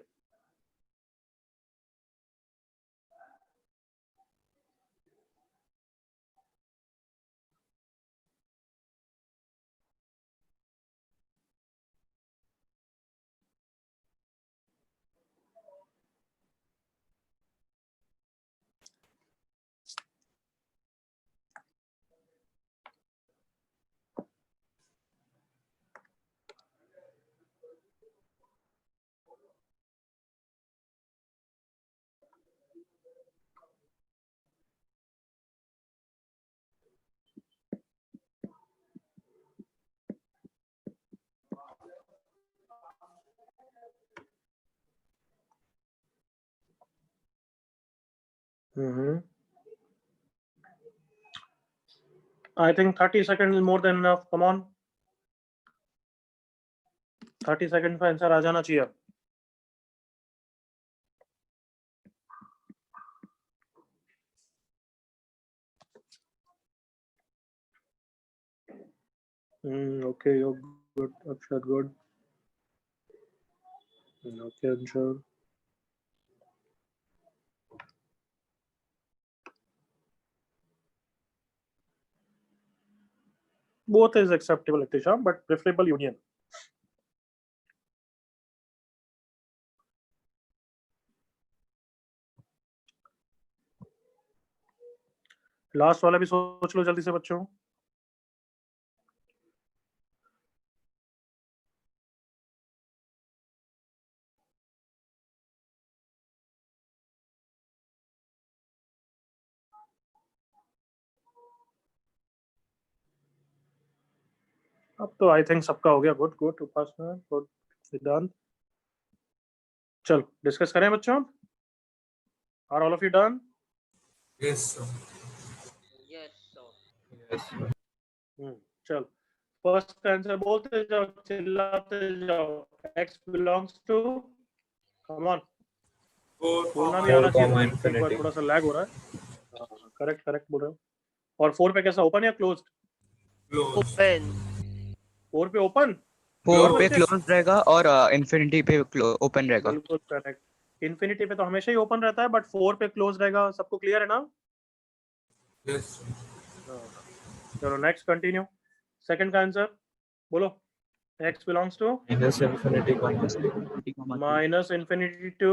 I think 30 seconds is more than enough. Come on. 30 seconds का आंसर आ जाना चाहिए. Okay, you're good. Akshat, good. Okay, Anshul. Both is acceptable, Atisha, but preferable union. Last वाला भी सोच लो जल्दी से बच्चों. अब तो आई थिंक सबका हो गया. गुड गुड उपासना, गुड सिद्धांत. चलो डिस्कस करें बच्चों. Are all of you done? Yes, sir. Yes, sir. Yes, sir. चलो फर्स्ट का आंसर बोलते जाओ, चिल्लाते जाओ. x belongs to, come on. 4, बोलना भी आना चाहिए. infinity. एक बार थोड़ा सा लैग हो रहा है. करेक्ट करेक्ट बोल रहे हो. और 4 पे कैसा, ओपन या क्लोज्ड? close. Open. 4 पे ओपन, 4 पे बच्चे? क्लोज रहेगा और इंफिनिटी पे ओपन रहेगा। बिल्कुल करेक्ट। इन्फिनिटी पे तो हमेशा ही ओपन रहता है, बट 4 पे क्लोज रहेगा। सबको क्लियर है ना? Yes, sir. चलो नेक्स्ट कंटिन्यू। सेकंड का आंसर बोलो। x belongs to minus infinity comma minus infinity to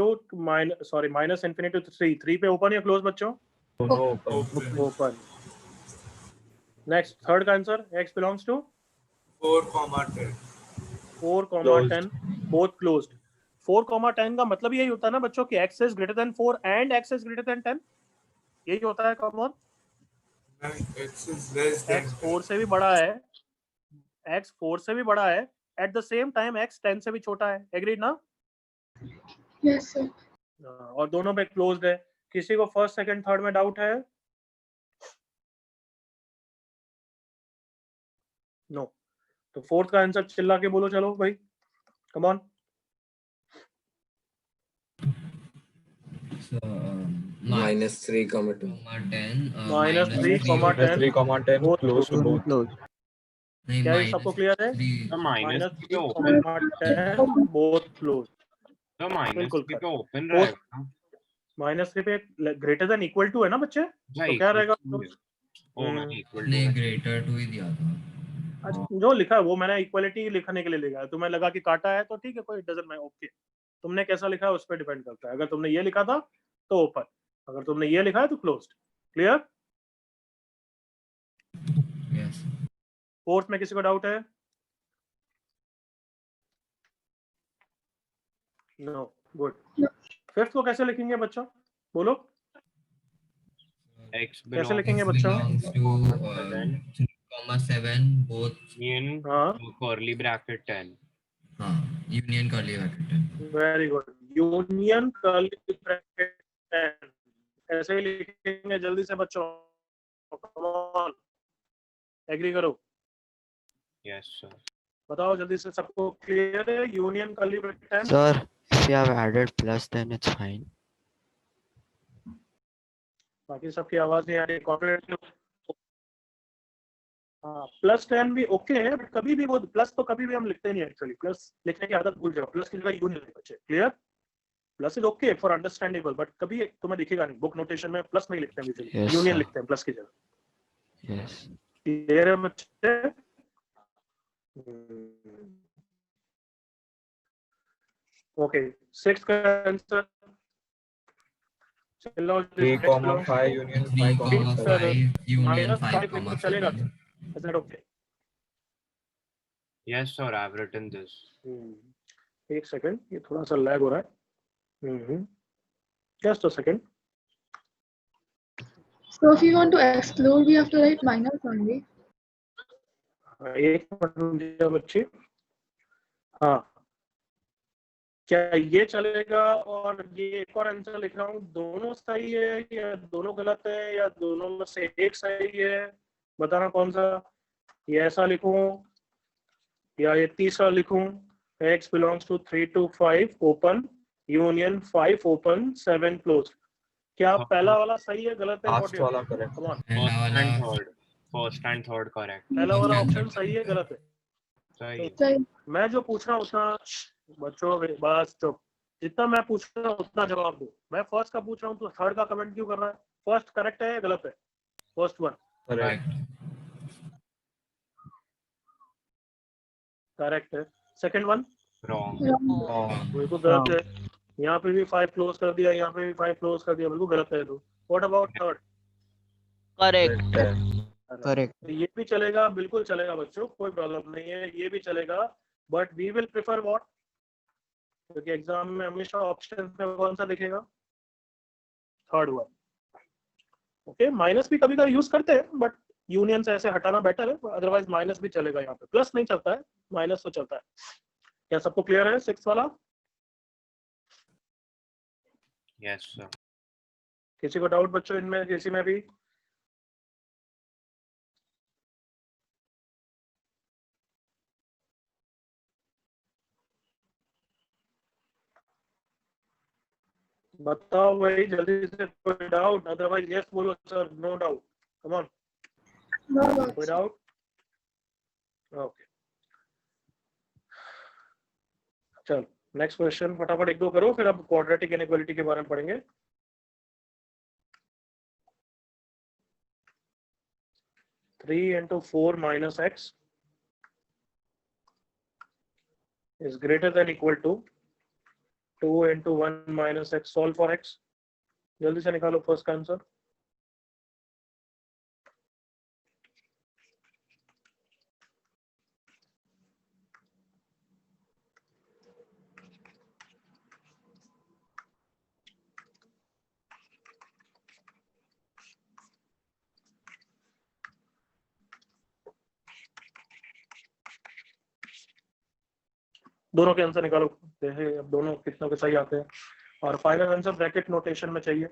minus infinity to 3। 3 पे ओपन या क्लोज बच्चों? दोनों open. ओपन। नेक्स्ट थर्ड का answer x belongs to 4, 10. 4, Closed. 10 both closed। 4, 10 का मतलब यही होता है ना बच्चों कि x is greater than 4 and x is greater than 10। यही होता है common. And X is less than x 10. 4 से भी बड़ा है, x 4 से भी बड़ा है, at the same time x 10 से भी छोटा है। एग्रीड ना? Yes, sir. और दोनों पे क्लोज्ड है। किसी को फर्स्ट सेकंड थर्ड में डाउट है? नो। तो फोर्थ का आंसर चिल्ला के बोलो, चलो भाई, come on. So, minus 3 comma 2 10 minus 3, 10 3 comma 10 both close to दोनों both. क्लोज। नहीं क्या ये सबको क्लियर है? 3 The minus माइनस 3 3, पे open, 10 both close. the minus बिल्कुल 3 पे correct। open Fourth- रहेगा ना? माइनस 3 पे ग्रेटर देन इक्वल टू है ना बच्चे? तो Right, क्या रहेगा? ओ मैंने equal to नहीं में- ग्रेटर टू ही दिया था। अच्छा, जो लिखा है वो मैंने इक्वालिटी लिखने के लिए लिखा है। तुम्हें लगा कि काटा है तो ठीक है, कोई डजंट मैटर, ओके। तुमने कैसा लिखा है उस पर डिपेंड करता है। अगर तुमने ये लिखा था तो ओपन, अगर तुमने ये लिखा है तो क्लोज्ड। क्लियर? यस फोर्थ में किसी को डाउट है? No, good. फिफ्थ को कैसे लिखेंगे बच्चों, बोलो? X कैसे belongs लिखेंगे बच्चों? belongs to 3,7 both union हाँ, curly bracket 10. हाँ union curly bracket. Very good. Union curly bracket ऐसे ही लिखेंगे जल्दी से बच्चों, कम ऑन, एग्री करो, Yes, sir. बताओ जल्दी से। सबको क्लियर है? Union curly bracket. Sir if you have added plus then it's fine। बाकी सबकी आवाज नहीं आ रही। कॉर्पोरेट हाँ, प्लस 10 भी ओके है, बट कभी भी वो प्लस तो कभी भी हम लिखते नहीं एक्चुअली। प्लस लिखने की आदत भूल जाओ, प्लस की जगह यूनियन लिखो बच्चे। Clear? Plus is okay for understandable, but कभी तुम्हें दिखेगा नहीं बुक नोटेशन में प्लस नहीं लिखते हैं, Yes, यूनियन sir। लिखते हैं प्लस की जगह। यस। क्लियर है बच्चे? ओके, सिक्स्थ का answer 3 comma 5 union 5 comma 7. 3,5 union minus 5 5 comma लिखो चलेगा? 7। Is that okay? Yes, sir. I've written this. एक सेकंड, ये थोड़ा सा लैग हो रहा है। Just a second. So if you want to exclude, we have to write minus only. एक मिनट बच्चे। हाँ, क्या ये चलेगा? और ये एक और आंसर लिख रहा हूँ, दोनों सही है या दोनों गलत है या दोनों में से एक सही है? बताना कौन सा। ये ऐसा लिखूं या ये तीसरा लिखूं? x belongs to 3 to 5 open union 5 open 7 closed। क्या पहला वाला सही है गलत है? Last वाला correct. Come on, पहला वाला First and third correct. पहला वाला First and ऑप्शन third सही है गलत है? सही. Right. मैं जो पूछ रहा हूँ उतना बच्चों बस चुप। जितना मैं पूछ रहा हूँ उतना जवाब दो। मैं फर्स्ट का पूछ रहा हूँ तो थर्ड का कमेंट क्यों कर रहा है? फर्स्ट करेक्ट है या गलत है? First one Correct. करेक्ट है, सेकंड वन Wrong. Wrong. बिल्कुल गलत है। यहाँ पे भी 5 क्लोज कर दिया, यहाँ पे भी 5 क्लोज कर दिया, बिल्कुल गलत है। तो what about third? Correct. Correct है। करेक्ट। तो ये भी चलेगा, बिल्कुल चलेगा बच्चों, कोई प्रॉब्लम नहीं है, ये भी चलेगा। But we will prefer what, क्योंकि एग्जाम में हमेशा ऑप्शन में कौन सा दिखेगा? Third one. ओके, माइनस भी कभी कभी यूज करते हैं, बट यूनियन से ऐसे हटाना बेटर है। अदरवाइज माइनस भी चलेगा, यहाँ पे प्लस नहीं चलता है, माइनस तो चलता है। क्या सबको क्लियर है सिक्स वाला? Yes, sir. किसी को डाउट बच्चों इनमें किसी में भी? बताओ भाई जल्दी से, कोई डाउट? अदरवाइज यस बोलो sir, no doubt, come on. No कोई doubts. डाउट? ओके, चल नेक्स्ट क्वेश्चन फटाफट एक दो करो, फिर अब क्वाड्रेटिक इनइक्वालिटी के बारे में पढ़ेंगे। Three into four minus x is greater than equal to 2 into 1 minus x. Solve for x. जल्दी से निकालो फर्स्ट का आंसर। दोनों के आंसर निकालो, देखे अब दोनों कितनों के सही आते हैं, और फाइनल आंसर ब्रैकेट नोटेशन में चाहिए।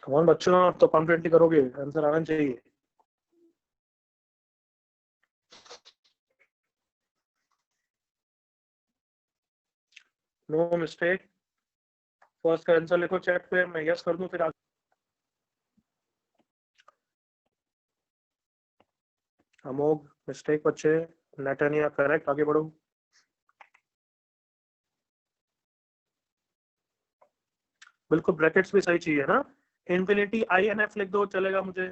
कौन बच्चों आप तो कॉन्फिडेंटली करोगे, आंसर आना चाहिए। No mistake. फर्स्ट का आंसर लिखो चैट पे, मैं यस कर दूं फिर आगे। अमोघ मिस्टेक बच्चे, नेटनिया करेक्ट, आगे बढ़ो। बिल्कुल ब्रैकेट्स भी सही चाहिए ना, इन्फिनिटी आई एन एफ लिख दो चलेगा मुझे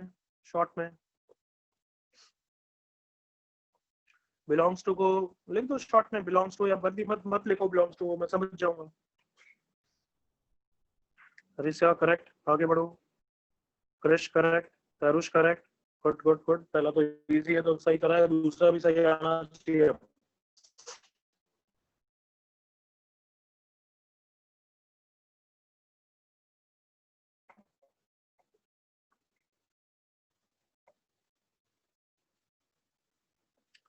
शॉर्ट में। बिलोंग्स टू को लिख दो शॉर्ट में, बिलोंग्स टू, या मत लिखो बिलोंग्स टू, मैं समझ जाऊंगा। रिसा करेक्ट, आगे बढ़ो। Krish correct, Tarush correct, good good good. पहला तो इजी है तो सही करा है, दूसरा भी सही आना चाहिए।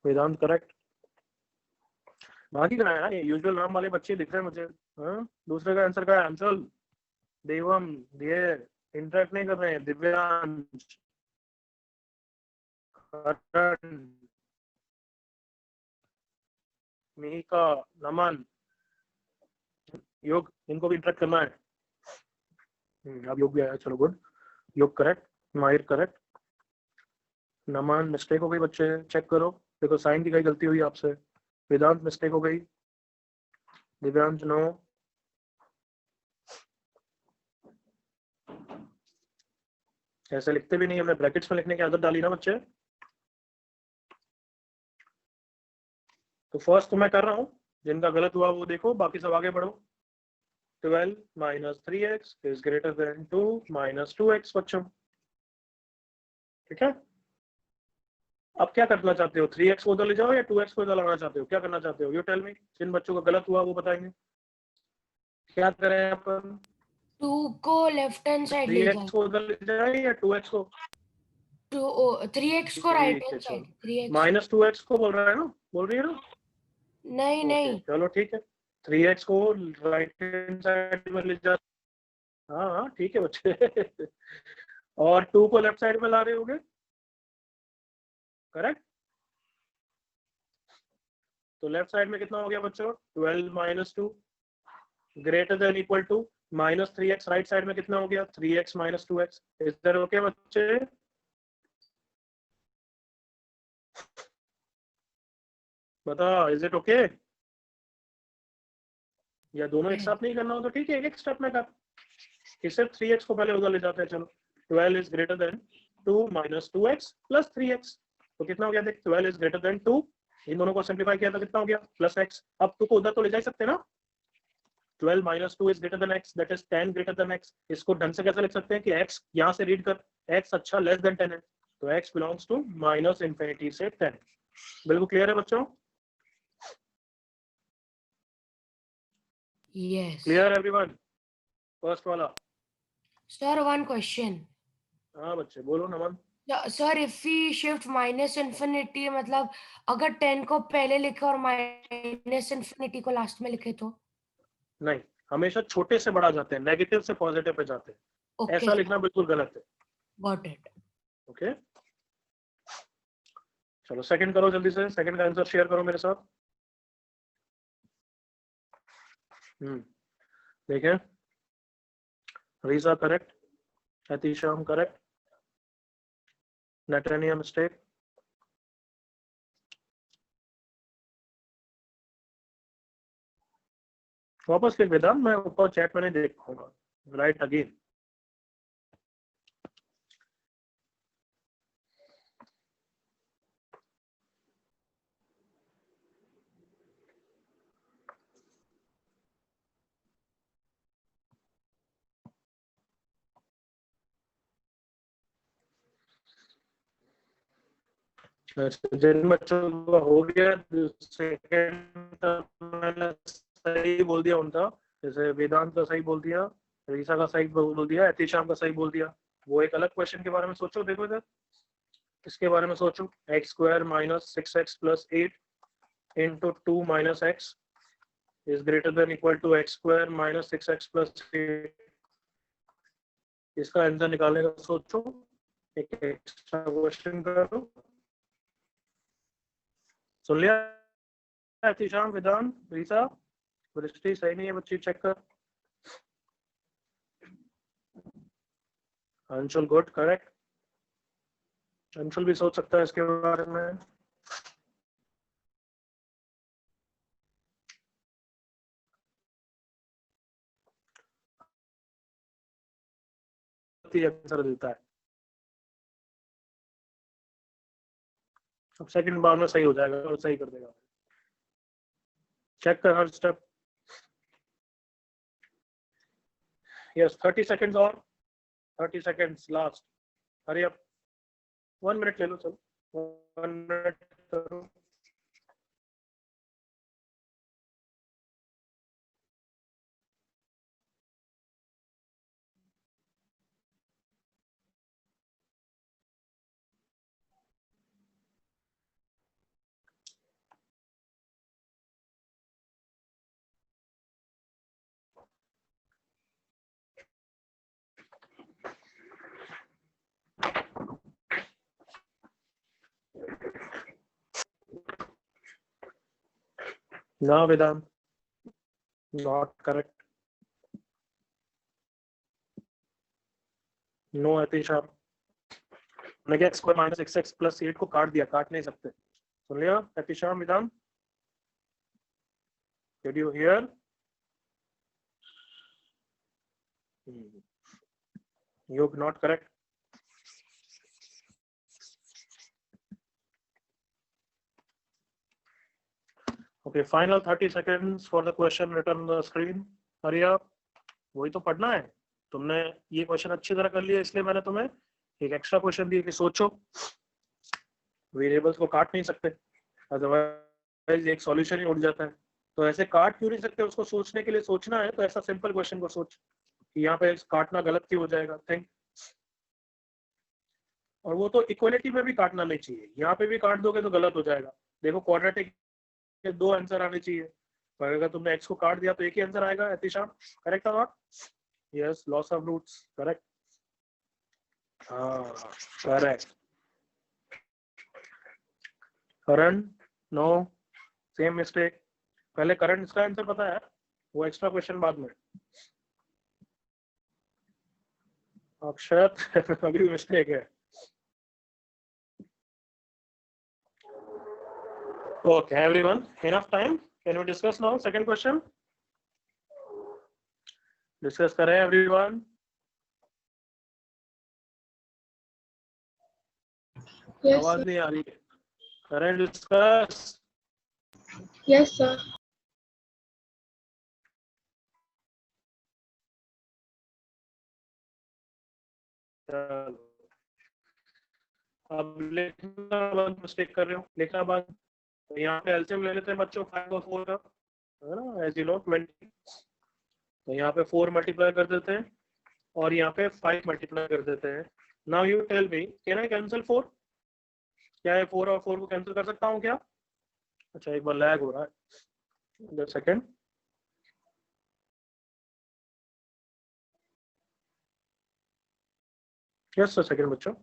वेदांत करेक्ट। बाकी का है ना, ये यूजुअल नाम वाले बच्चे दिख रहे हैं मुझे। हाँ, दूसरे का आंसर का आंसर देवम, ये इंटरेक्ट नहीं कर रहे हैं। दिव्यांश, करण, मिहिका, नमन, योग, इनको भी इंटरेक्ट करना है। अब योग भी आया, चलो गुड। योग करेक्ट, माहिर करेक्ट। नमन मिस्टेक हो गई बच्चे, चेक करो, देखो साइन की कहीं गलती हुई आपसे। वेदांत मिस्टेक हो गई। दिव्यांश नो। ऐसे लिखते भी नहीं, हमने ब्रैकेट्स में लिखने की आदत डाली ना बच्चे। तो फर्स्ट तो मैं कर रहा हूं, जिनका गलत हुआ वो देखो, बाकी सब आगे बढ़ो। 12 minus 3x is greater than 2 minus 2x बच्चों, ठीक है। अब क्या करना चाहते हो, 3x को उधर ले जाओ या 2x को इधर लाना चाहते हो, क्या करना चाहते हो, यू टेल मी। जिन बच्चों का गलत हुआ वो बताएंगे क्या करें अपन। 2 को लेफ्ट हैंड साइड ले 3x को उधर ले जाए या 2x को। 3x को right hand side. 3x minus 2x को बोल रहा है ना, बोल रही है ना। नहीं नहीं, चलो ठीक है, 3x को राइट हैंड साइड में ले जा। हाँ हाँ ठीक है बच्चे। और 2 को लेफ्ट साइड में ला रहे होगे, करेक्ट। तो लेफ्ट साइड में कितना हो गया बच्चों, 12 minus 2 greater than equal to minus 3x। Right side में कितना हो गया, 3x minus 2x। इधर ओके बच्चे। बता, इज इट ओके? या दोनों एक साथ नहीं करना हो तो ठीक है, एक स्टेप में कर। कि सिर्फ 3x को पहले उधर ले जाते हैं। चलो 12 is greater than 2 minus 2x plus 3x, तो कितना हो गया देख, 12 इज ग्रेटर देन 2, इन दोनों को सिंप्लीफाई किया तो कितना हो गया प्लस x। अब 2 को उधर तो ले जा सकते हैं ना, 12 minus 2 is greater then x, that is 10 greater than x। इसको ढंग से कैसे लिख सकते हैं कि x यहाँ से रीड कर, x अच्छा लेस देन 10 है, तो x belongs to minus infinity से 10। बिल्कुल क्लियर है बच्चों? Yes. Clear everyone? फर्स्ट वाला। Sir, one question. हाँ बच्चे बोलो नमन। Sir, if we shift minus infinity, मतलब अगर 10 को पहले लिखे और minus infinity को लास्ट में लिखे तो? नहीं, हमेशा छोटे से बड़ा जाते हैं, नेगेटिव से पॉजिटिव पे जाते हैं। Okay, ऐसा sir. लिखना बिल्कुल गलत है। Got it. ओके चलो सेकंड करो जल्दी से, सेकंड का आंसर शेयर करो मेरे साथ। देखिए, रीजा करेक्ट, अतिशाम करेक्ट, नेटनिया मिस्टेक, वापस लिख वेदांत, मैं ऊपर चैट में नहीं देख पाऊंगा। Right again. जिन बच्चों का हो गया सेकंड मैंने सही बोल दिया उनका, जैसे वेदांत का सही बोल दिया, रीसा का सही बोल दिया, एतिशाम का सही बोल दिया। वो एक अलग क्वेश्चन के बारे में सोचो, देखो इधर इसके बारे में सोचो, x square minus 6x plus 8 into 2 minus x is greater than equal to x square minus 6x plus 8। इसका आंसर निकालने का सोचो, एक एक्स्ट्रा क्वेश्चन करो। सुन लिया एतिशाम, वेदांत, रीसा? दृष्टि सही नहीं है बच्ची, चेक कर। Anshul good, correct. अंशुल भी सोच सकता है इसके बारे में। आंसर देता है, अब सेकंड बार में सही हो जाएगा और सही कर देगा। चेक कर हर स्टेप। यस 30 सेकंड्स और 30 seconds last. Hurry up, 1 minute ले लो, चलो 1 मिनट करो। ना वेदांत, नॉट करेक्ट। नो अतिशाम, मैंने क्या स्क्वायर माइनस 6x प्लस 8 को काट दिया, काट नहीं सकते। सुन लिया Ehtisham, Vedant? Did you hear? You not correct. Okay, final 30 seconds for the question written on the screen. Hurry up. वही तो पढ़ना है। तुमने ये क्वेश्चन अच्छी तरह कर लिया, इसलिए मैंने तुम्हें एक एक्स्ट्रा क्वेश्चन दिया कि सोचो। वेरिएबल्स को काट नहीं सकते, अदरवाइज एक सॉल्यूशन ही उड़ जाता है। तो ऐसे काट क्यों नहीं सकते, उसको सोचने के लिए सोचना है, तो ऐसा सिंपल क्वेश्चन को सोच कि यहाँ पे काटना गलत क्यों हो जाएगा। थिंक। और वो तो इक्वलिटी में भी काटना नहीं चाहिए, यहाँ पे भी काट दोगे तो गलत हो जाएगा। देखो क्वाड्रेटिक के 2 आंसर आने चाहिए, पर अगर तुमने x को काट दिया तो एक ही आंसर आएगा। एतिशाम करेक्ट और not? Yes, loss of roots correct. हाँ correct. Karan no, same mistake. पहले करंट इसका आंसर पता है, वो एक्स्ट्रा क्वेश्चन बाद में। अक्षत अभी मिस्टेक है। Okay, everyone, enough time. Can we discuss now? Second question. Discuss करें everyone. Yes, आवाज sir. नहीं आ रही है. करें discuss. Yes, sir. चलो. अब लिखना बंद, मिस्टेक कर रहे हो. लिखना बंद. तो यहाँ पे एलसीएम ले लेते हैं बच्चों 5 और 4 का, है ना, एज यू नो 20. तो यहाँ पे 4 मल्टीप्लाई कर देते हैं और यहाँ पे 5 मल्टीप्लाई कर देते हैं. Now you tell me, can I cancel 4? क्या है 4 और 4 को कैंसिल कर सकता हूँ क्या? अच्छा, एक बार लैग हो रहा है. सेकेंड. यस सर, सेकेंड बच्चों.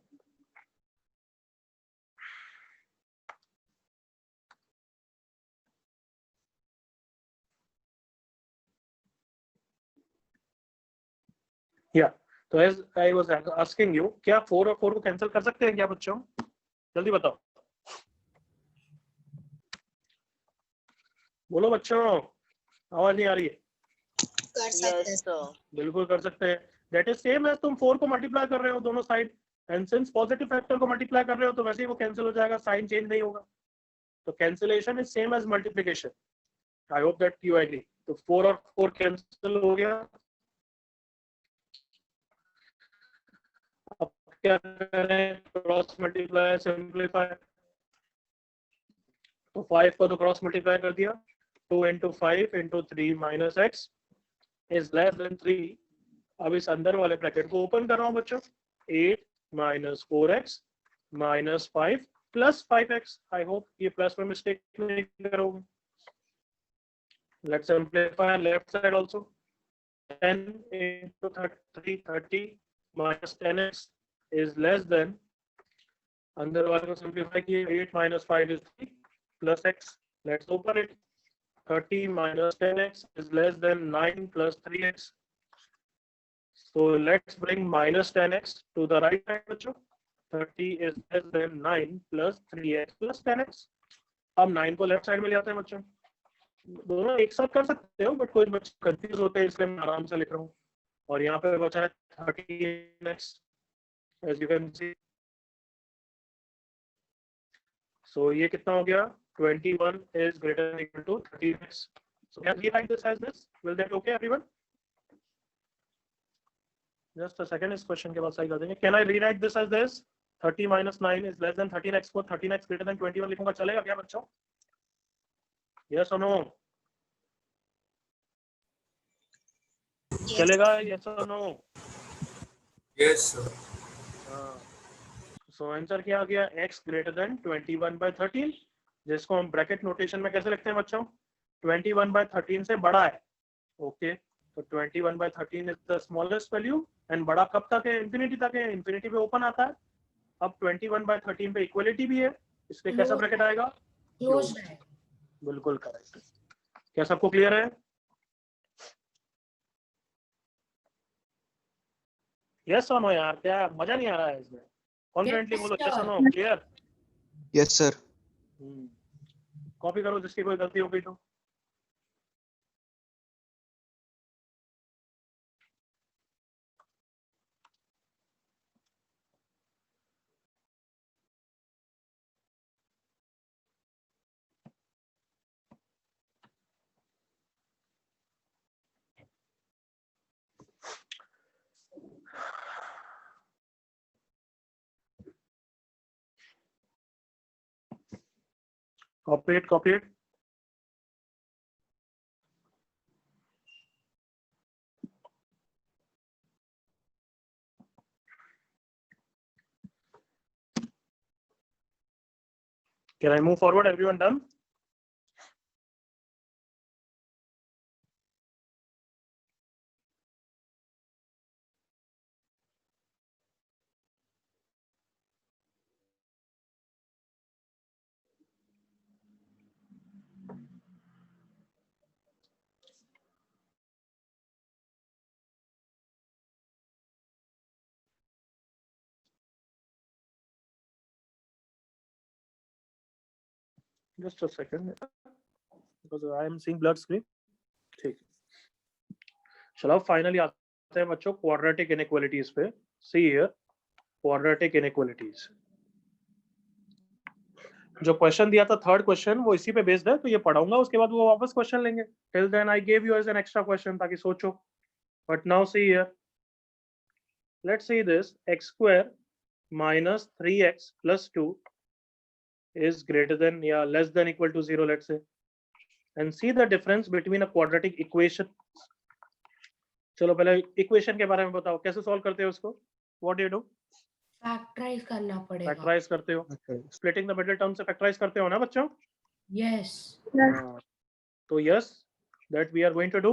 या तो as I was asking you, क्या 4 और 4 को कैंसिल कर सकते हैं क्या बच्चों? जल्दी बताओ. बोलो बच्चों, आवाज नहीं आ रही है. Yes, sir. बिल्कुल कर सकते हैं. दैट इज सेम एज तुम 4 को मल्टीप्लाई कर रहे हो दोनों side, and since positive factor को मल्टीप्लाई कर रहे हो तो वैसे ही वो कैंसिल हो जाएगा, साइन चेंज नहीं होगा. तो cancellation is same as multiplication. I hope that you agree. तो 4 और 4 कैंसिल हो गया. अब क्या करें? Cross multiply, simplify. तो 5 को तो क्रॉस मल्टीप्लाई कर दिया. 2 into 5 into 3 minus x is less than 3. अब इस अंदर वाले ब्रैकेट को ओपन कर रहा हूं बच्चों. 8 minus 4x minus 5 plus 5x. I hope ये प्लस में मिस्टेक नहीं करोगे. Let's simplify left side also. 10 into 30 minus 10x is less than, अंदर वाले को सिंप्लीफाई किए. 8 minus 5 is 3 plus x. Let's open it. 30 minus 10x is less than 9 plus 3x. So let's bring minus 10x to the right side बच्चों. 30 is less than 9 plus 3x plus 10x. अब 9 को left side में ले आते हैं बच्चों. दोनों एक साथ कर सकते हो, बट कुछ बच्चे कंफ्यूज होते हैं, इसलिए मैं आराम से लिख रहा हूँ. और यहाँ पे बचा है 30x, as you can see. So ये कितना हो गया? 21 is greater than or equal to 30x. So can we write this as this? Will that okay everyone? Just a second, इस क्वेश्चन के बाद सही कर देंगे. Can I rewrite this as this? 30 minus 9 is less than 13x को 13x greater than 21 लिखूंगा, चलेगा क्या बच्चों? Yes or no? चलेगा? Yes or no? Yes, sir. So answer क्या आ गया? x greater than 21 by 13, जिसको हम ब्रैकेट नोटेशन में कैसे लिखते हैं बच्चों? 21 by 13 से बड़ा है. ओके, तो 21 by 13 is the smallest value. And बड़ा कब तक है? इंफिनिटी तक है. इंफिनिटी पे ओपन आता है. अब 21 by 13 पे इक्वलिटी भी है, इसलिए कैसा ब्रैकेट आएगा? क्लोज है. बिल्कुल करेक्ट. क्या सबको क्लियर है? यस और नो यार, क्या मजा नहीं आ रहा है इसमें? कॉन्फिडेंटली बोलो यस और no. Clear? Yes sir. Copy करो जिसकी कोई गलती हो गई तो. Copy it. Can I move forward? Everyone done? Just a second, because I am seeing blurred screen. ठीक, चलो फाइनली आते हैं बच्चों क्वाड्रेटिक इनइक्वालिटीज पे. See here quadratic inequalities. जो क्वेश्चन दिया था थर्ड क्वेश्चन वो इसी पे बेस्ड है, तो ये पढ़ाऊंगा, उसके बाद वो वापस क्वेश्चन लेंगे. Till then I gave you as an extra question ताकि सोचो. But now see here, let's see this x square minus 3x plus 2 is greater than या less than equal to 0, let's say, and see the difference between a quadratic equation. चलो पहले equation के बारे में बताओ, कैसे सॉल्व करते हो उसको? What do you do? Factorise करना पड़ेगा. फैक्टराइज करते हो, स्प्लिटिंग द मिडिल टर्म से फैक्टराइज करते हो ना बच्चों? यस. तो yes, that we are going to do.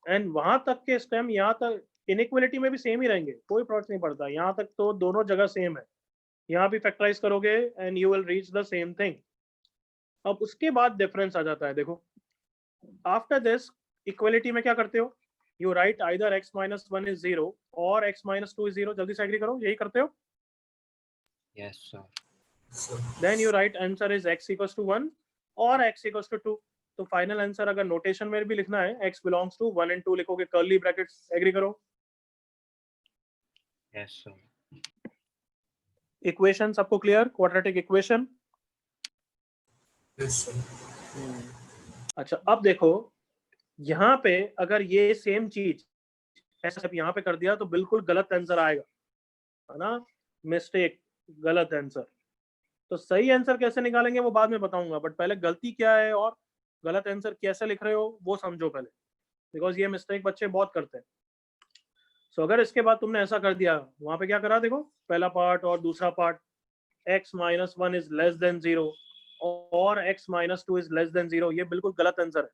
And वहां तक के स्टेम यहाँ तक इनइक्वालिटी में भी सेम ही रहेंगे, कोई फर्क नहीं पड़ता. यहाँ तक तो दोनों जगह सेम है. यहाँ भी फैक्टराइज करोगे and you will reach the same thing. अब उसके बाद डिफरेंस आ जाता है. देखो, आफ्टर दिस इक्वालिटी में क्या करते हो? You right either x minus 1 is 0 और x minus 2 is 0. जल्दी से एग्री करो, यही करते हो? Yes, sir. Then you write answer is x equals to 1 और x equals to 2. तो फाइनल आंसर अगर नोटेशन में भी लिखना है x belongs to 1 and 2 लिखोगे, कर्ली ब्रैकेट्स. एग्री करो? Yes, sir. इक्वेशन सबको clear? Quadratic equation. Yes, sir. अच्छा, अब देखो यहाँ पे अगर ये सेम चीज ऐसा यहाँ पे कर दिया तो बिल्कुल गलत आंसर आएगा, है ना? मिस्टेक, गलत आंसर. तो सही आंसर कैसे निकालेंगे वो बाद में बताऊंगा, बट पहले गलती क्या है और गलत आंसर कैसे लिख रहे हो वो समझो पहले, बिकॉज ये मिस्टेक बच्चे बहुत करते हैं. सो अगर इसके बाद तुमने ऐसा कर दिया, वहां पे क्या करा देखो, पहला पार्ट और दूसरा part, x minus 1 is less than 0 और x minus 2 is less than 0, ये बिल्कुल गलत आंसर है.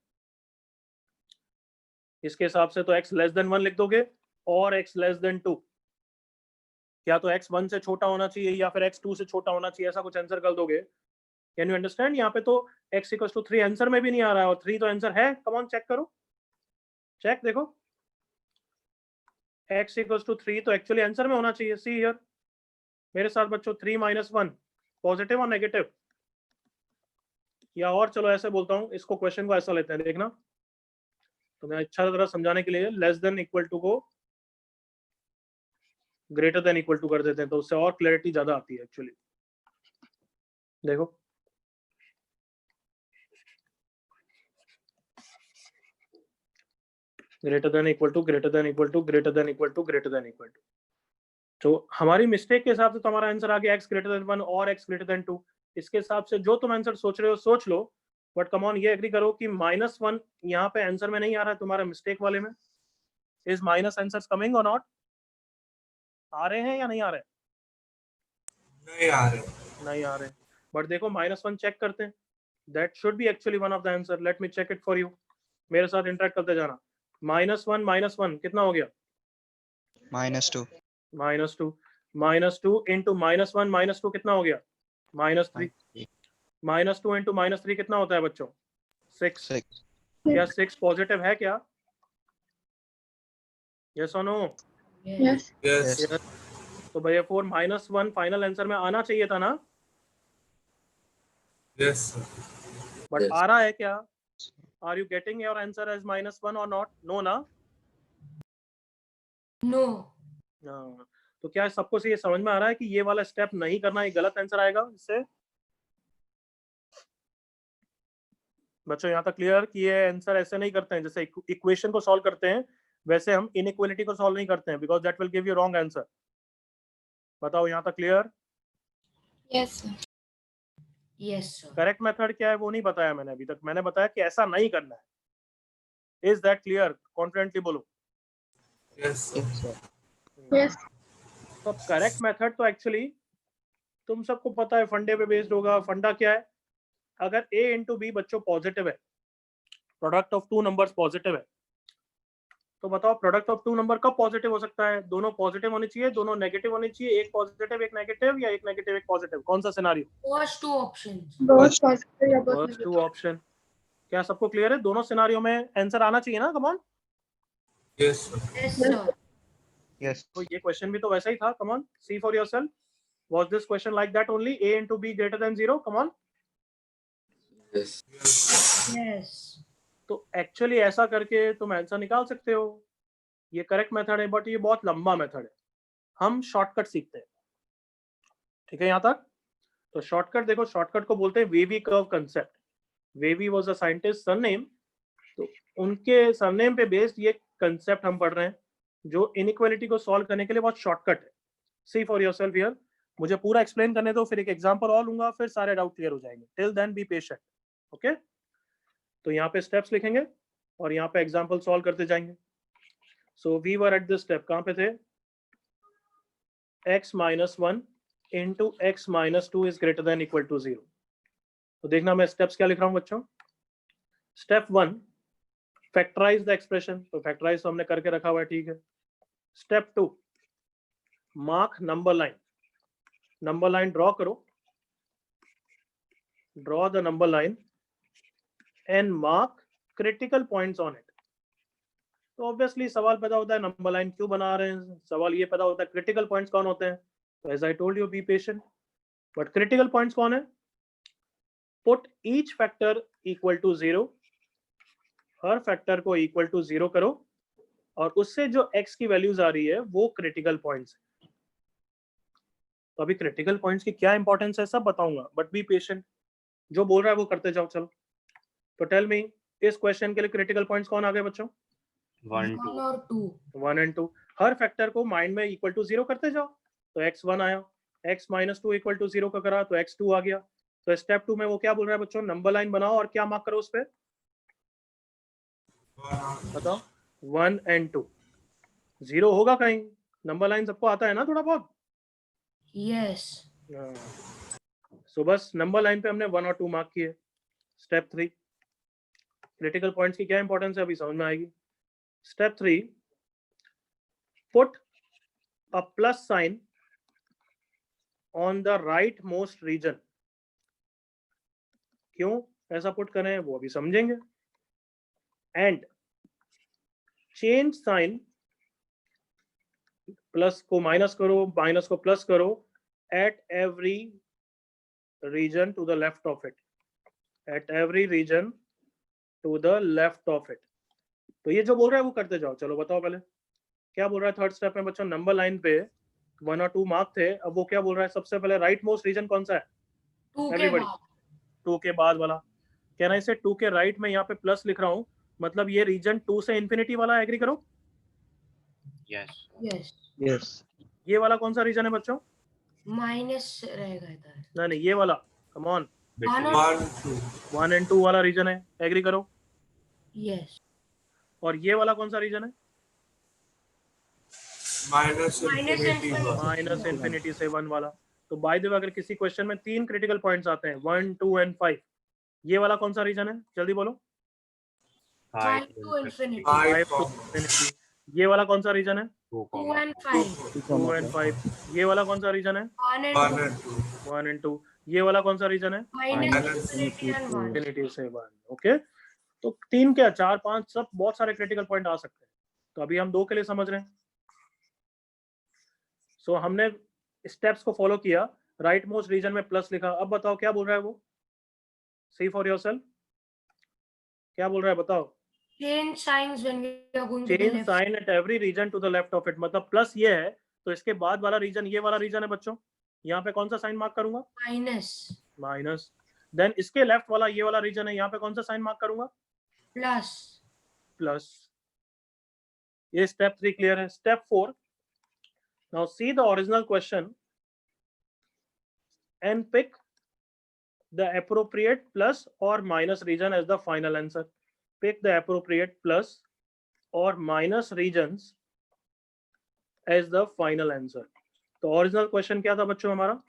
इसके हिसाब से तो x less than 1 लिख दोगे और x less than 2, या तो x 1 से छोटा होना चाहिए या फिर x 2 से छोटा होना चाहिए, ऐसा कुछ आंसर कर दोगे. Can you understand? यहाँ पे तो x equals to 3 आंसर में भी नहीं आ रहा है और 3 तो आंसर है. कम ऑन चेक करो, चेक देखो, x equals to 3 तो एक्चुअली आंसर में होना चाहिए. सी हियर मेरे साथ बच्चों, 3 minus 1 पॉजिटिव और नेगेटिव, या और चलो ऐसे बोलता हूँ, इसको क्वेश्चन को ऐसा लेते हैं, देखना. तो मैं अच्छा तरह समझाने के लिए लेस देन इक्वल टू को ग्रेटर देन इक्वल टू कर देते हैं, तो उससे और क्लैरिटी ज्यादा आती है एक्चुअली. देखो, greater than equal to greater than equal to greater than equal to greater than equal to. तो हमारी मिस्टेक के हिसाब से तो हमारा आंसर आ गया x ग्रेटर देन 1 और x ग्रेटर देन 2. इसके हिसाब से जो तुम आंसर सोच रहे हो सोच लो, बट कम ऑन ये एग्री करो कि -1 यहाँ पे आंसर में नहीं आ रहा है तुम्हारा मिस्टेक वाले में. इज माइनस आंसर्स कमिंग और नॉट? आ रहे हैं या नहीं आ रहे? नहीं आ रहे. नहीं आ रहे. बट देखो -1 चेक करते हैं, that should be actually one of the answer. Let me check it for you. मेरे साथ इंटरेक्ट करते जाना. -1 कितना हो गया? -2. -2 इंटू -1 -2 कितना हो गया? -3. -2 इंटू -3 कितना होता है बच्चों? 6. क्या 6 पॉजिटिव है क्या? यस और नो? Yes. Yes. तो भैया 4 -1 फाइनल आंसर में आना चाहिए था ना, Yes, sir. But Yes. आ रहा है क्या? Are you getting your answer as -1 और नॉट? नो ना? नो. हाँ. तो क्या सबको से ये समझ में आ रहा है कि ये वाला स्टेप नहीं करना, ये गलत आंसर आएगा इससे? बच्चों यहाँ तक क्लियर कि ये आंसर ऐसे नहीं करते हैं, जैसे इक्वेशन को सॉल्व करते हैं वैसे हम इनइक्वालिटी को सॉल्व नहीं करते हैं, because that will give you wrong answer. बताओ यहाँ तक clear? Yes, sir. Yes sir. Correct method क्या है वो नहीं बताया मैंने अभी तक. मैंने बताया कि ऐसा नहीं करना है. Is that clear? कॉन्फिडेंटली बोलो. Yes, sir. Yes. तो करेक्ट मेथड तो एक्चुअली तुम सबको पता है, फंडे पे बेस्ड होगा. फंडा क्या है? अगर a इंटू बी बच्चों पॉजिटिव है, product of two numbers positive है, तो बताओ प्रोडक्ट ऑफ टू नंबर कब पॉजिटिव हो सकता है? दोनों पॉजिटिव होने चाहिए, दोनों नेगेटिव होने चाहिए, एक पॉजिटिव एक नेगेटिव, या एक नेगेटिव एक पॉजिटिव? कौन सा scenario? First 2 options. Both positive या both फर्स्ट negative. 2 ऑप्शन. क्या सबको क्लियर है? दोनों सिनारियो में आंसर आना चाहिए ना? Come on. Yes, sir. Yes sir. Yes. तो ये क्वेश्चन भी तो वैसा ही था. Come on, see for yourself. Was this question like that only? a into b greater than 0? Come on. Yes. Yes. तो एक्चुअली ऐसा करके तुम आंसर निकाल सकते हो, ये करेक्ट मेथड है, बट ये बहुत लंबा मेथड है, हम शॉर्टकट सीखते हैं। ठीक है यहाँ तक? तो शॉर्टकट देखो, शॉर्टकट को बोलते हैं wavy curve concept. Wavy was a scientist surname, तो उनके सरनेम पे बेस्ड ये कंसेप्ट हम पढ़ रहे हैं जो इनइक्वालिटी को सॉल्व करने के लिए बहुत शॉर्टकट है। सी फॉर योरसेल्फ हियर, मुझे पूरा एक्सप्लेन करने दो, फिर एक एग्जांपल और लूंगा, फिर सारे डाउट क्लियर हो जाएंगे। Till then be patient, okay? तो यहाँ पे स्टेप्स लिखेंगे और यहाँ पे एग्जांपल सॉल्व करते जाएंगे। So we were at this step, कहाँ पे थे? x minus 1 into x minus 2 is greater than equal to 0। तो देखना मैं स्टेप्स क्या लिख रहा हूँ बच्चों। Step 1, factorise the expression. तो फैक्टराइज तो हमने करके रखा हुआ है, ठीक है। Step 2, mark number line. Number line draw करो, draw the number line and mark critical points on it. तो ऑब्वियसली सवाल पैदा होता है नंबर लाइन क्यों बना रहे हैं, सवाल ये पैदा होता है क्रिटिकल पॉइंट्स कौन होते हैं। तो as I told you, be patient. But critical points कौन है? Put each factor equal to 0, हर फैक्टर को इक्वल टू 0 करो और उससे जो x की वैल्यूज आ रही है वो क्रिटिकल पॉइंट्स है। तो अभी क्रिटिकल पॉइंट्स की क्या इंपॉर्टेंस है सब बताऊंगा, बट बी पेशेंट। जो बोल रहा है वो करते जाओ। चलो, तो टेल मी, इस क्वेश्चन के लिए क्रिटिकल पॉइंट्स कौन आ गए बच्चों? 1 1 और 2। 1 and 2। हर फैक्टर को माइंड में इक्वल टू 0 करते जाओ। तो x1 आया, x minus 2 इक्वल टू 0 का करा तो x2 आ गया। तो स्टेप 2 में वो क्या बोल रहा है बच्चों? नंबर लाइन बनाओ और क्या मार्क करो उस पे? बताओ। 1 and 2। 0 होगा कहीं? नंबर लाइन सबको आता है ना थोड़ा बहुत? Yes. सो बस नंबर लाइन पे हमने 1 और 2 मार्क किए। स्टेप 3, क्रिटिकल पॉइंट्स की क्या इंपॉर्टेंस है अभी समझ में आएगी। Step 3, put a plus sign on the right most region. क्यों ऐसा पुट करें वो अभी समझेंगे। एंड चेंज साइन, प्लस को माइनस करो, माइनस को प्लस करो, at every region to the left of it, at every region to the left of it. तो ये जो बोल रहा है वो करते जाओ। चलो बताओ पहले क्या बोल रहा है। थर्ड स्टेप में बच्चों नंबर लाइन पे 1 और 2 मार्क थे, अब वो क्या बोल रहा है? सबसे पहले राइट मोस्ट रीजन कौन सा है? 2 के Everybody। बाद। 2 के बाद वाला। कह रहा है इसे 2 के राइट में यहाँ पे प्लस लिख रहा हूँ, मतलब ये रीजन 2 से इंफिनिटी वाला। एग्री करो? Yes. Yes. Yes. ये वाला कौन सा रीजन है बच्चों? माइनस रहेगा इधर। नहीं, ये वाला, कम ऑन। 1 और 1 2 1 and 2 वाला रीजन है। एग्री करो? Yes. और ये वाला कौन सा रीजन है? Minus Minus infinity infinity। Minus infinity से 1 वाला। तो बाय द वे अगर किसी क्वेश्चन में 3 क्रिटिकल पॉइंट्स आते हैं 1, 2 and 5, ये वाला कौन सा रीजन है? जल्दी बोलो। 5 to infinity। 5 to infinity। ये वाला कौन सा रीजन है? 2, 2 and 5। 2 and 5। ये वाला कौन सा रीजन है? 1 and 1 2। and 2 1 and 2। ये वाला कौन सा रीजन है? Minus infinity and 1। इंफिनिटी से 1। ओके, तो 3 क्या 4 5 सब बहुत सारे क्रिटिकल पॉइंट आ सकते हैं। तो अभी हम 2 के लिए समझ रहे हैं। सो हमने स्टेप्स को फॉलो किया, राइट मोस्ट रीजन में प्लस लिखा। अब बताओ क्या बोल रहा है वो? सी फॉर योरसेल्फ, क्या बोल रहा है बताओ? Change signs when we are going to the change left। Sign at every region to the left of it. मतलब प्लस ये है तो इसके बाद वाला रीजन ये वाला रीजन है बच्चों। यहाँ पे कौन सा साइन मार्क करूंगा? माइनस। माइनस। देन इसके लेफ्ट वाला ये वाला रीजन है, यहाँ पे कौन सा साइन मार्क करूंगा? प्लस। प्लस। ये स्टेप 3 क्लियर है। Step 4, now see the original question and pick the appropriate plus or minus region as the final answer. Pick the appropriate plus or minus regions as the final answer. तो original question क्या था बच्चों हमारा?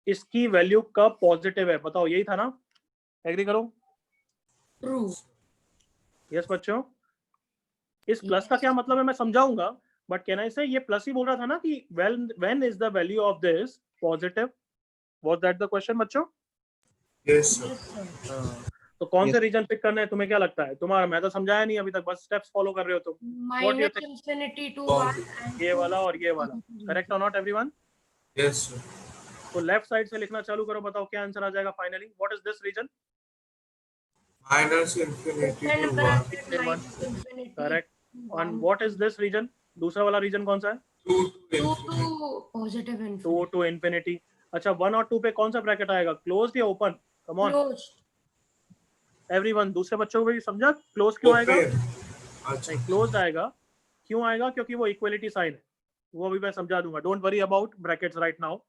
इसकी value कब positive है बताओ, यही था ना? एग्री करो? ट्रू। यस बच्चों। इस प्लस का क्या मतलब है मैं समझाऊंगा, बट कहना इसे ये प्लस ही बोल रहा था ना कि when is the value of this positive? Was that the question बच्चों? यस तो कौन से रीजन पिक करने हैं तुम्हें क्या लगता है? तुम्हारा मैं तो समझाया नहीं अभी तक, बस स्टेप्स फॉलो कर रहे हो तुम। माइनस इंफिनिटी टू 1 ये वाला और ये वाला, करेक्ट और नॉट एवरीवन? यस तो लेफ्ट साइड से लिखना चालू करो, बताओ क्या आंसर आ जाएगा finally. What is this region? minus infinity Open to 1. bracket Say one. minus infinity. Correct. And what is this region? दूसरा वाला रीजन कौन सा है? 2 to 2 infinity. to positive 2 infinity. to infinity. अच्छा 1 और 2 पे कौन सा ब्रैकेट आएगा? क्लोज्ड या open? Come on Closed. Everyone, दूसरे बच्चों को भी समझा क्लोज क्यों आएगा? Open. अच्छा. नहीं, क्लोज्ड आएगा. क्यों आएगा? क्योंकि वो इक्वलिटी साइन है. वो भी मैं समझा दूंगा. Don't worry about brackets right now.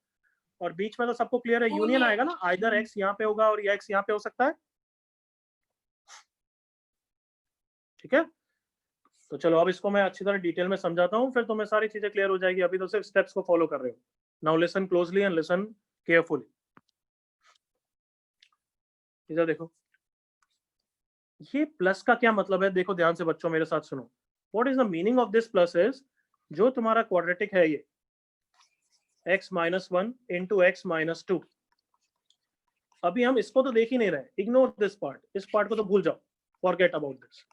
और बीच में तो सबको क्लियर है, यूनियन आएगा ना. आइदर एक्स यहाँ पे होगा और ये एक्स यहाँ पे हो सकता है. ठीक है, तो चलो अब इसको मैं अच्छी तरह डिटेल में समझाता हूँ, फिर तुम्हें सारी चीजें क्लियर हो जाएगी. अभी तो सिर्फ स्टेप्स को फॉलो कर रहे हो. Now listen closely and listen carefully. इधर देखो, ये प्लस का क्या मतलब है? देखो ध्यान से बच्चों, मेरे साथ सुनो. What is the meaning of this plus is, जो तुम्हारा क्वाड्रेटिक है ये x minus 1 into x minus 2. अभी हम इसको तो देख ही नहीं रहे. Ignore this part. इस पार्ट को तो भूल जाओ. Forget about this.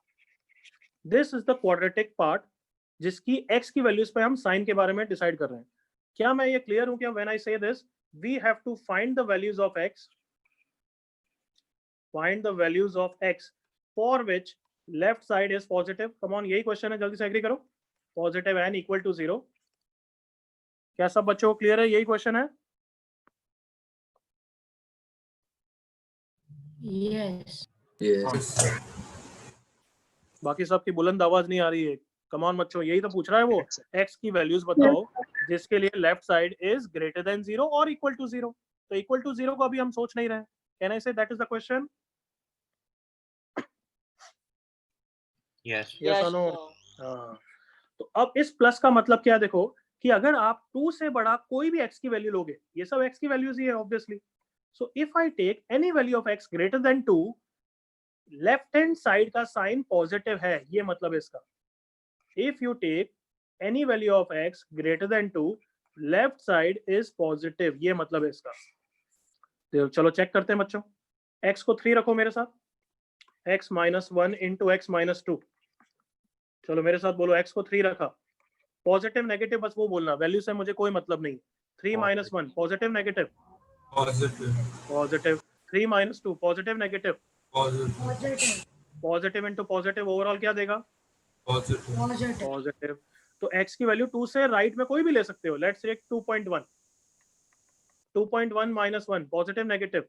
This is the quadratic part जिसकी x की वैल्यूज पे हम साइन के बारे में डिसाइड कर रहे हैं. क्या मैं ये क्लियर हूं? क्या when I say this we have to find the values of x, find the values of x for which left side is positive. Come on, यही क्वेश्चन है, जल्दी से एग्री करो. Positive n equal to 0. क्या सब बच्चों को क्लियर है? यही क्वेश्चन है. Yes. Yes. बाकी सबकी बुलंद आवाज नहीं आ रही है. कम ऑन बच्चों, यही तो पूछ रहा है वो. x की वैल्यूज बताओ जिसके लिए left side is greater then 0 और इक्वल टू 0. तो इक्वल टू 0 को अभी हम सोच नहीं रहे. Can I say that is the question? Yes. Yes or no? हाँ. तो अब इस प्लस का मतलब क्या है? देखो कि अगर आप 2 से बड़ा कोई भी x की वैल्यू लोगे, ये सब x की वैल्यूज ही है obviously. So if I take any value of x greater than 2, left hand side का साइन पॉजिटिव है, ये मतलब है इसका. If you take any value of x greater than 2, left side is positive, ये मतलब है इसका. तो चलो चेक करते हैं बच्चों. x को 3 रखो मेरे साथ. x minus 1 into x minus 2. चलो मेरे साथ बोलो, x को 3 रखा. पॉजिटिव नेगेटिव बस वो बोलना, वैल्यू से मुझे कोई मतलब नहीं. 3 minus 1 positive negative. Positive. Positive. 3 minus 2 positive negative. Positive. Positive. Positive into positive overall क्या देगा? Positive. Positive. पॉजिटिव. तो x की वैल्यू 2 से राइट में कोई भी ले सकते हो. Let's take 2.1. 2.1 minus 1 positive negative.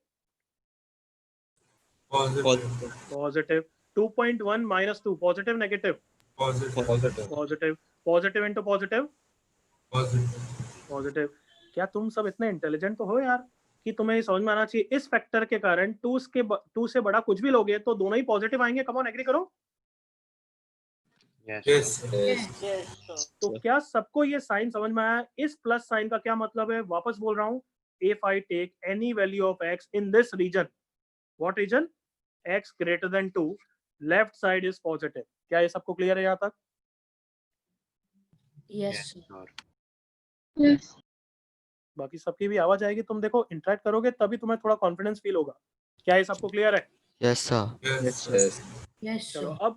Positive. Positive. 2.1 minus 2 positive negative. Positive. Positive. Positive. Positive into positive. Positive. Positive. क्या तुम सब इतने इंटेलिजेंट तो हो यार कि तुम्हें ये समझ में आना चाहिए इस फैक्टर के कारण 2 से बड़ा कुछ भी लोगे तो दोनों ही पॉजिटिव आएंगे. कम ऑन एग्री करो. Yes. Yes. Yes. तो क्या सबको ये साइन समझ में आया? इस प्लस साइन का क्या मतलब है? वापस बोल रहा हूँ. If I take any value of x in this region, what region? x greater than 2, left side is positive. क्या ये सबको क्लियर है यहाँ तक? Yes. Yes. sir. Sure. Yes. बाकी सबकी भी आवाज आएगी. तुम देखो इंटरेक्ट करोगे तभी तुम्हें थोड़ा कॉन्फिडेंस फील होगा. क्या ये सबको क्लियर है? Yes, sir. Yes. Yes. Yes. चलो sir.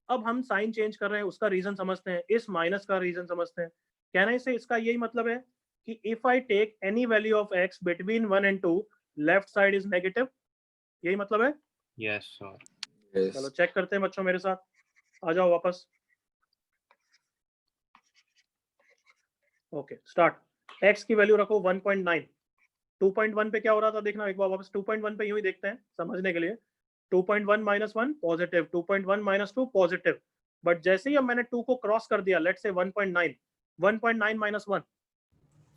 अब हम साइन चेंज कर रहे हैं, उसका रीजन समझते हैं. इस माइनस का रीजन समझते हैं. कहने से इसका यही मतलब है कि if I take any value of x between 1 and 2, left side is negative. यही मतलब है. Yes, sir. Yes. चलो चेक करते हैं बच्चों, मेरे साथ आ जाओ वापस. Okay start. x की वैल्यू रखो 1.9. 2.1 पे क्या हो रहा था देखना एक बार वापस. 2.1 पे यूं ही देखते हैं समझने के लिए. 2.1 minus 1 positive. 2.1 minus 2 positive. But जैसे ही अब मैंने 2 को क्रॉस कर दिया, let's say 1.9. 1.9 minus 1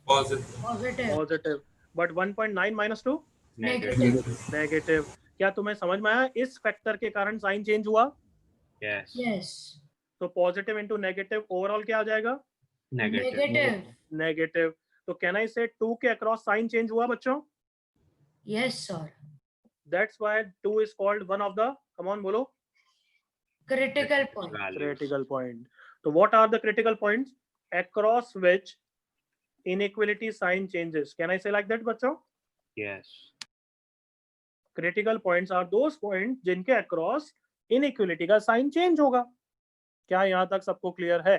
Positive. Positive. Positive. But 1.9 minus 2 Negative. Negative. क्या तुम्हें समझ में आया? इस फैक्टर के कारण साइन चेंज हुआ. Yes. Yes. तो पॉजिटिव इंटू नेगेटिव ओवरऑल क्या आ जाएगा? Negative. Negative. नेगेटिव. तो कैन आई से 2 के अक्रॉस साइन चेंज हुआ बच्चों? Yes, sir. That's why 2 is called one of the, come on बोलो, Critical point. Values. critical point. So what are the critical points across which inequality sign changes? Can I say like that बच्चों? Yes. Critical points are those points जिनके across inequality का sign change होगा. क्या यहाँ तक सबको clear है?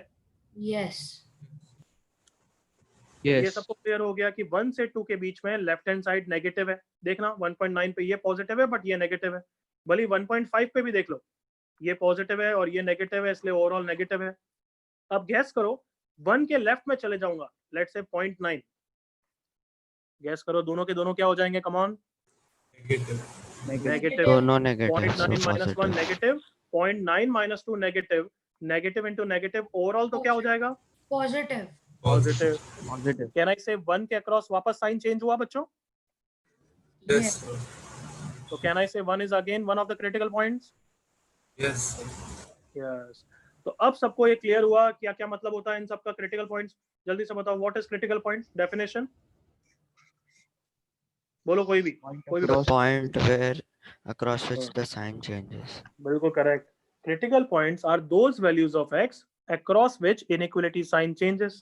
Yes. ये Yes. सबको क्लियर हो गया कि 1 से 2 के बीच में लेफ्ट हैंड साइड नेगेटिव है। देखना 1.9 पे ये पॉजिटिव है बट ये नेगेटिव है। भले 1.5 पे भी देख लो, ये पॉजिटिव है और ये नेगेटिव है, इसलिए ओवरऑल नेगेटिव है। अब गैस करो 1 के लेफ्ट में चले जाऊंगा, लेट्स से 0.9। गैस करो दोनों के दोनों क्या हो जाएंगे? Come on, Negative. नेगेटिव। दोनों नेगेटिव 0.9 सो minus 1 positive negative, 0.9 minus 2 negative, negative into negative, overall तो क्या हो जाएगा? Positive. Positive. Positive can I से 1 के अक्रॉस वापस साइन चेंज हुआ बच्चों? Yes, sir. तो कैन आई से 1 is again one of the critical points? Yes, sir. Yes. तो अब सबको ये क्लियर हुआ क्या क्या मतलब होता है इन सब का क्रिटिकल पॉइंट्स? जल्दी से बताओ what is critical point definition? बोलो कोई भी बच्चा। Point where across which the sign changes बिल्कुल correct. Critical points are those values of x across which inequality sign changes।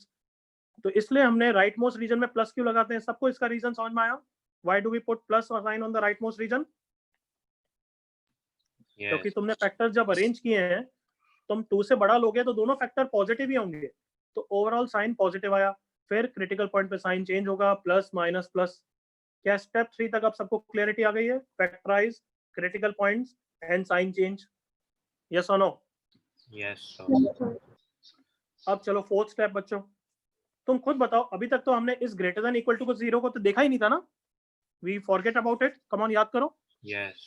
तो इसलिए हमने राइट मोस्ट रीजन में प्लस क्यों लगाते हैं? सबको इसका रीजन समझ में आया? Why do we put plus sign on the right most region? क्योंकि Yes. तुमने फैक्टर जब अरेंज किए हैं, तुम 2 से बड़ा लोगे तो दोनों फैक्टर पॉजिटिव ही होंगे, तो ओवरऑल साइन पॉजिटिव आया। फिर क्रिटिकल पॉइंट पे साइन चेंज होगा, प्लस माइनस प्लस। क्या स्टेप 3 तक अब सबको क्लियरिटी आ गई है? Factorize critical points and sign change, yes और नो? Yes, sir. अब चलो 4th स्टेप बच्चों, तुम खुद बताओ। अभी तक तो हमने इस ग्रेटर देन इक्वल टू को 0 को तो देखा ही नहीं था ना, we forget about it. Come on, याद करो। Yes.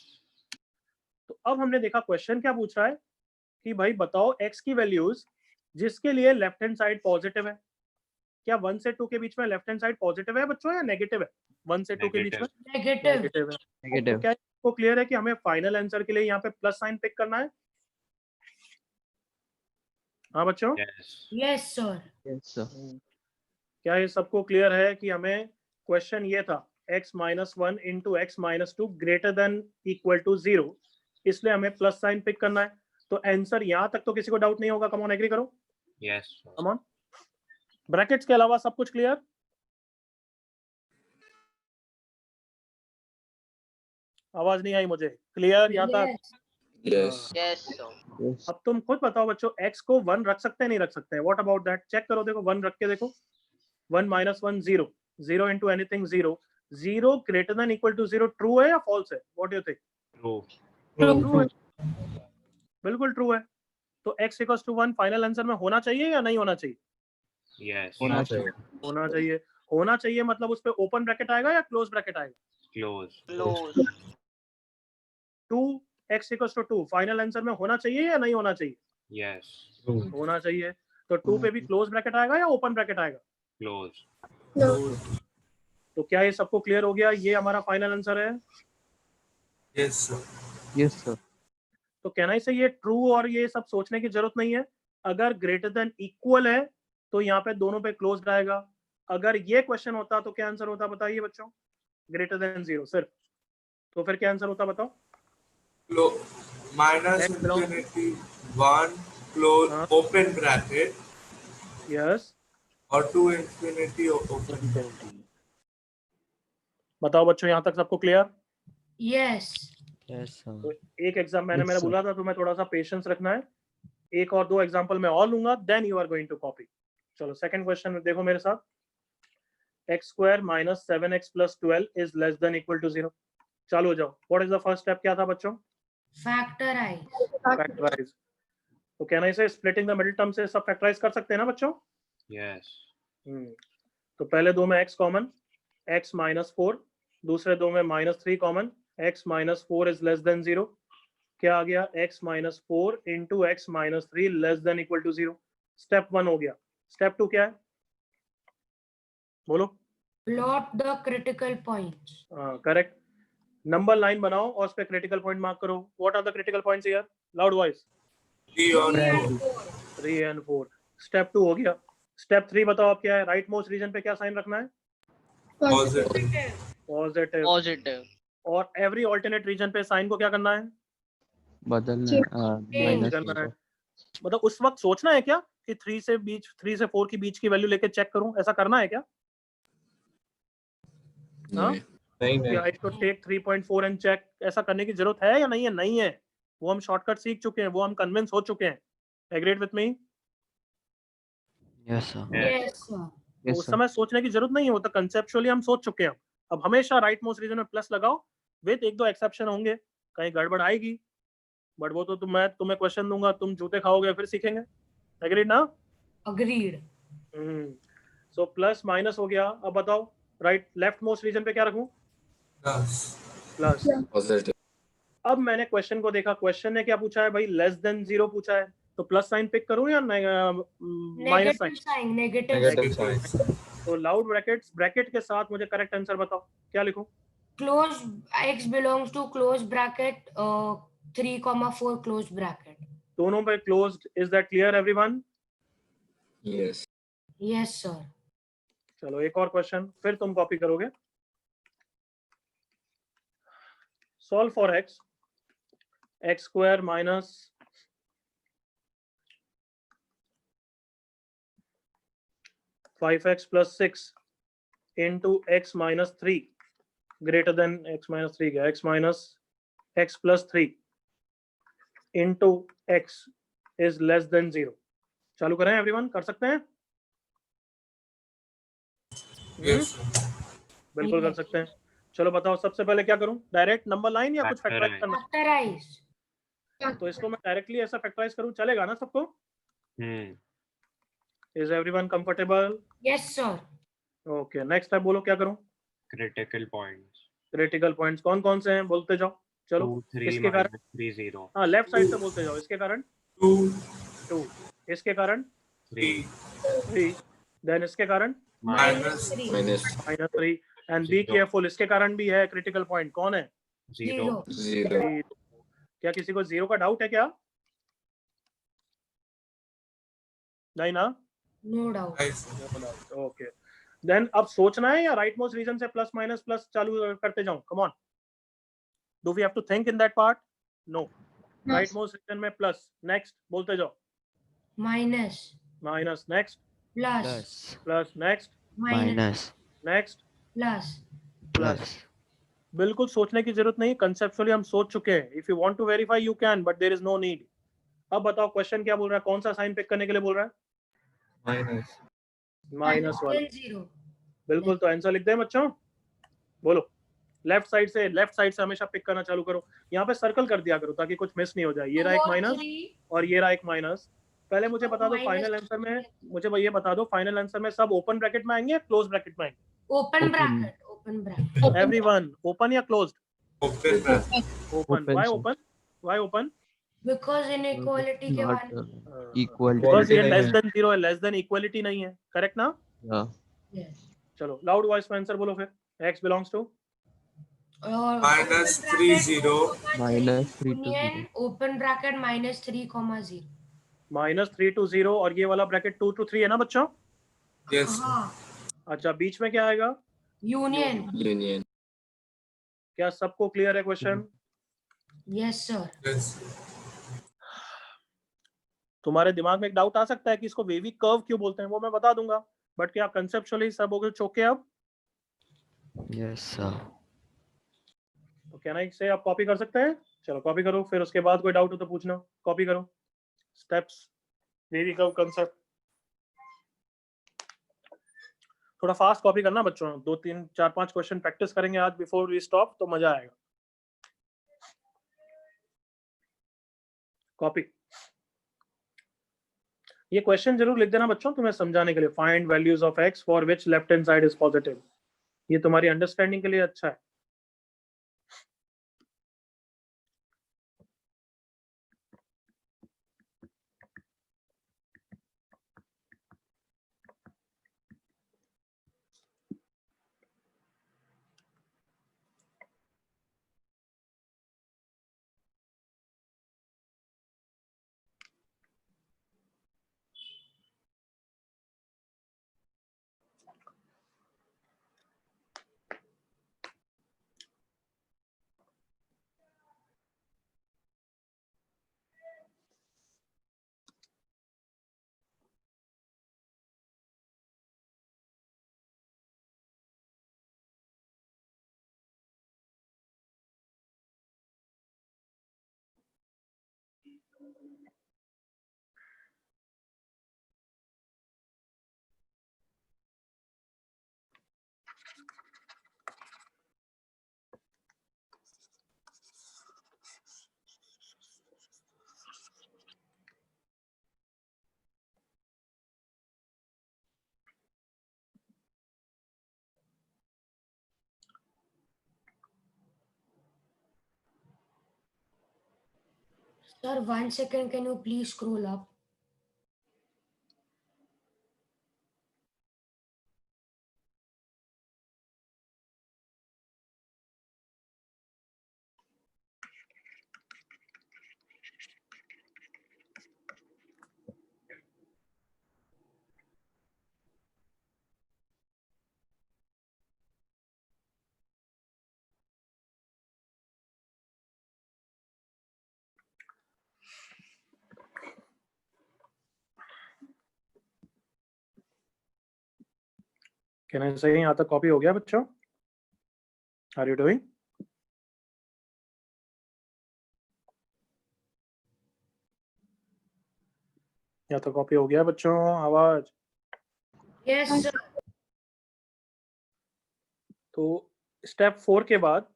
तो अब हमने देखा क्वेश्चन क्या पूछ रहा है कि भाई बताओ x की वैल्यूज जिसके लिए लेफ्ट हैंड साइड पॉजिटिव है। क्या 1 से 2 के बीच में लेफ्ट हैंड साइड पॉजिटिव है बच्चों या नेगेटिव है? 1 से 2 के बीच में नेगेटिव। नेगेटिव है। नेगेटिव तो क्या आपको क्लियर है कि हमें फाइनल आंसर के लिए यहाँ पे प्लस साइन पिक करना है? हाँ बच्चों, Yes. Yes sir. Yes sir क्या ये सबको क्लियर है कि हमें क्वेश्चन ये था x minus 1 into x minus 2 greater than equal to 0, इसलिए हमें प्लस साइन पिक करना है। तो आंसर यहाँ तक तो किसी को डाउट नहीं होगा? कम ऑन, एग्री करो। Yes, sir. Come on, brackets के अलावा सब कुछ क्लियर? आवाज नहीं आई मुझे। क्लियर यहाँ तक? Yes. Yes, sir. अब तुम खुद बताओ बच्चों, x को 1 रख सकते हैं नहीं रख सकते हैं? What about that? चेक करो, देखो 1 रख के देखो। 1 minus 1 0, 0 into anything 0, 0 greater than equal to 0 true है या फॉल्स है? What do you think? True. True है, बिल्कुल ट्रू है। तो x equals to 1 final answer में होना चाहिए या नहीं होना चाहिए? Yes. होना चाहिए। होना चाहिए। होना चाहिए मतलब उस पे ओपन ब्रैकेट आएगा या क्लोज ब्रैकेट आएगा? Close. Close. 2 x equals to 2 final answer में होना चाहिए या नहीं होना चाहिए? Yes. होना चाहिए। तो 2 पे भी क्लोज ब्रैकेट आएगा या ओपन ब्रैकेट आएगा? Close. तो क्या ये सबको क्लियर हो गया? ये हमारा फाइनल आंसर है। Yes, sir. यस सर तो कहना से ये ट्रू और ये सब सोचने की जरूरत नहीं है। अगर ग्रेटर देन इक्वल है तो यहाँ पे दोनों पे क्लोज आएगा। अगर ये क्वेश्चन होता तो क्या आंसर होता बताइए बच्चों? ग्रेटर देन 0 सिर्फ, तो फिर क्या आंसर होता बताओ? Minus X belongs- infinity 1 close हाँ. open bracket yes, or to infinity open. बताओ बच्चों यहाँ तक सबको क्लियर? यस। यस सर तो एक एग्जाम मैंने Yes, मेरा sir. बोला था, तो मैं थोड़ा सा पेशेंस रखना है। एक और 2 एग्जांपल मैं और लूंगा, then you are going to copy. चलो सेकंड क्वेश्चन में देखो मेरे साथ। x square minus 7x plus 12 is less than equal to 0। चालू हो जाओ। What is the first step? क्या था बच्चों? फैक्टराइज। फैक्टराइज। तो कहना इसे स्प्लिटिंग द मिडिल टर्म से सब फैक्टराइज कर सकते हैं ना बच्चों? Yes. तो पहले दो में x कॉमन, x माइनस 4, दूसरे दो में minus 3 common, x minus 4 is less than 0। क्या आ गया? x minus 4 into x minus 3 less than equal to 0। Step 1 हो गया। स्टेप 2 क्या है? बोलो। Plot the critical points. Correct. Number line बनाओ और उस पे क्रिटिकल पॉइंट मार्क करो। What are the critical points here? Loud voice. 3 on 3 and 4। स्टेप 2 हो गया। स्टेप 3 बताओ आप क्या है? राइट मोस्ट रीजन पे क्या साइन रखना है? positive. पॉजिटिव। Positive. और एवरी ऑल्टरनेट रीजन पे साइन को क्या करना है? बदलना चेंज माइनस करना है। मतलब उस वक्त सोचना है क्या कि 3 से 4 की बीच की वैल्यू लेके चेक करूं? ऐसा करना है क्या? हाँ? नहीं I should take 3.4 and check, ऐसा करने की जरूरत है या नहीं है? नहीं है। वो हम शॉर्टकट सीख चुके हैं, वो हम कन्विंस हो चुके हैं। Agreed with me? Yes sir Yes. Yes sir. तो उस समय सोचने की जरूरत नहीं है, वो तो कंसेप्चुअली हम सोच चुके हैं। अब हमेशा राइट मोस्ट रीजन में प्लस लगाओ, विद एक दो एक्सेप्शन होंगे, कहीं गड़बड़ आएगी, बट वो तो मैं तुम्हें क्वेश्चन दूंगा, तुम जूते खाओगे फिर सीखेंगे। एग्रीड ना? अग्रीड। सो प्लस माइनस हो गया। अब बताओ राइट लेफ्ट मोस्ट रीजन पे क्या रखूं? प्लस। पॉजिटिव। अब मैंने क्वेश्चन को देखा, क्वेश्चन ने क्या पूछा है भाई? लेस देन 0 पूछा है, तो प्लस साइन पिक करूं या minus sign? Negative sign, negative negative sign. Sign. तो लाउड ब्रैकेट्स, ब्रैकेट के साथ मुझे करेक्ट आंसर बताओ, क्या लिखूं? Close x belongs to close bracket 3, 4 close bracket. दोनों पे closed. Is that clear everyone? Yes. Yes sir. चलो एक और क्वेश्चन, फिर तुम कॉपी करोगे। Solve for x, x square minus 5x plus 6 into x minus 3 greater than x minus 3 क्या? x minus x plus 3 into x is less than 0। चालू करें everyone, कर सकते हैं? Yes. बिल्कुल कर सकते हैं। चलो बताओ सबसे पहले क्या करूं? डायरेक्ट नंबर लाइन या कुछ फैक्टराइज करना? Factorize. तो इसको मैं डायरेक्टली ऐसा फैक्टराइज करूं, चलेगा ना सबको? Is everyone comfortable? Yes sir. Okay, next type बोलो क्या करूं? Critical points. क्रिटिकल पॉइंट्स कौन कौन से हैं? बोलते जाओ। चलो 2, 3, इसके कारण, -3, 0. हाँ लेफ्ट साइड से बोलते जाओ। इसके कारण 2, 2, इसके कारण 3, 3, देन इसके कारण -3, -3, एंड बी केयरफुल, इसके कारण भी है क्रिटिकल पॉइंट। कौन है? 0. 0। क्या किसी को 0 का डाउट है क्या? नहीं ना? No doubt. nice. Okay, then अब सोचना है या राइट मोस्ट रीजन से प्लस माइनस प्लस चालू करते जाऊं? Come on, do we have to think in that part? No. Right most region में प्लस, नेक्स्ट बोलते जाओ। Minus. Minus, next Plus. Plus. Plus, next Minus. Next Plus. Plus. बिल्कुल सोचने की जरूरत नहीं, कंसेप्चुअली हम सोच चुके हैं। If you want to verify you can, but there is no need. अब बताओ क्वेश्चन क्या बोल रहा है? कौन सा साइन पिक करने के लिए बोल रहा है? माइनस। माइनस वाला। Then 0. बिल्कुल, तो आंसर लिख दें बच्चों? बोलो, लेफ्ट साइड से हमेशा पिक करना चालू करो। यहाँ पे सर्कल कर दिया करो ताकि कुछ मिस नहीं हो जाए। ये रहा एक माइनस और ये रहा एक माइनस। पहले मुझे बता दो फाइनल आंसर में, मुझे ये बता दो फाइनल आंसर में सब ओपन ब्रैकेट में आएंगे या क्लोज ब्रैकेट में आएंगे? Open bracket. Open bracket. Everyone, open या closed? Open bracket. Open. Why open? Why open? Because inequality के Not बाद. equal. बिकॉज़ ये नहीं लेस है। देन 0 है, लेस देन इक्वलिटी नहीं है। करेक्ट ना? Yeah. Yes. चलो लाउड वॉइस में आंसर बोलो फिर। x बिलोंग्स टू और -3, 0. Minus 3 to 0. union open bracket -3, 0. -3 to 0 और ये वाला ब्रैकेट 2 to 3 है ना बच्चों? Yes. हाँ. अच्छा, बीच में क्या आएगा? Union. यूनियन। क्या सबको क्लियर है क्वेश्चन? Yes sir. Yes. तुम्हारे दिमाग में एक डाउट आ सकता है कि इसको वेवी कर्व क्यों बोलते हैं, वो मैं बता दूंगा, बट क्या कंसेप्चुअली सब हो गए चौके अब? Yes, sir. तो क्या ना से आप कॉपी कर सकते हैं? चलो कॉपी करो, फिर उसके बाद कोई डाउट हो तो पूछना। कॉपी करो स्टेप्स, वेवी कर्व कंसेप्ट। थोड़ा फास्ट कॉपी करना बच्चों, 2 3 4 5 क्वेश्चन प्रैक्टिस करेंगे आज बिफोर वी स्टॉप, तो मजा आएगा। कॉपी। ये क्वेश्चन जरूर लिख देना बच्चों तुम्हें समझाने के लिए। Find values of x for which left hand side is positive. ये तुम्हारी अंडरस्टैंडिंग के लिए अच्छा है। Sir, 1 second, can you please scroll up? Can I say यहाँ तक कॉपी हो गया बच्चों? Are you doing? यहाँ तक कॉपी हो गया बच्चों? आवाज? Yes, sir. तो स्टेप 4 के बाद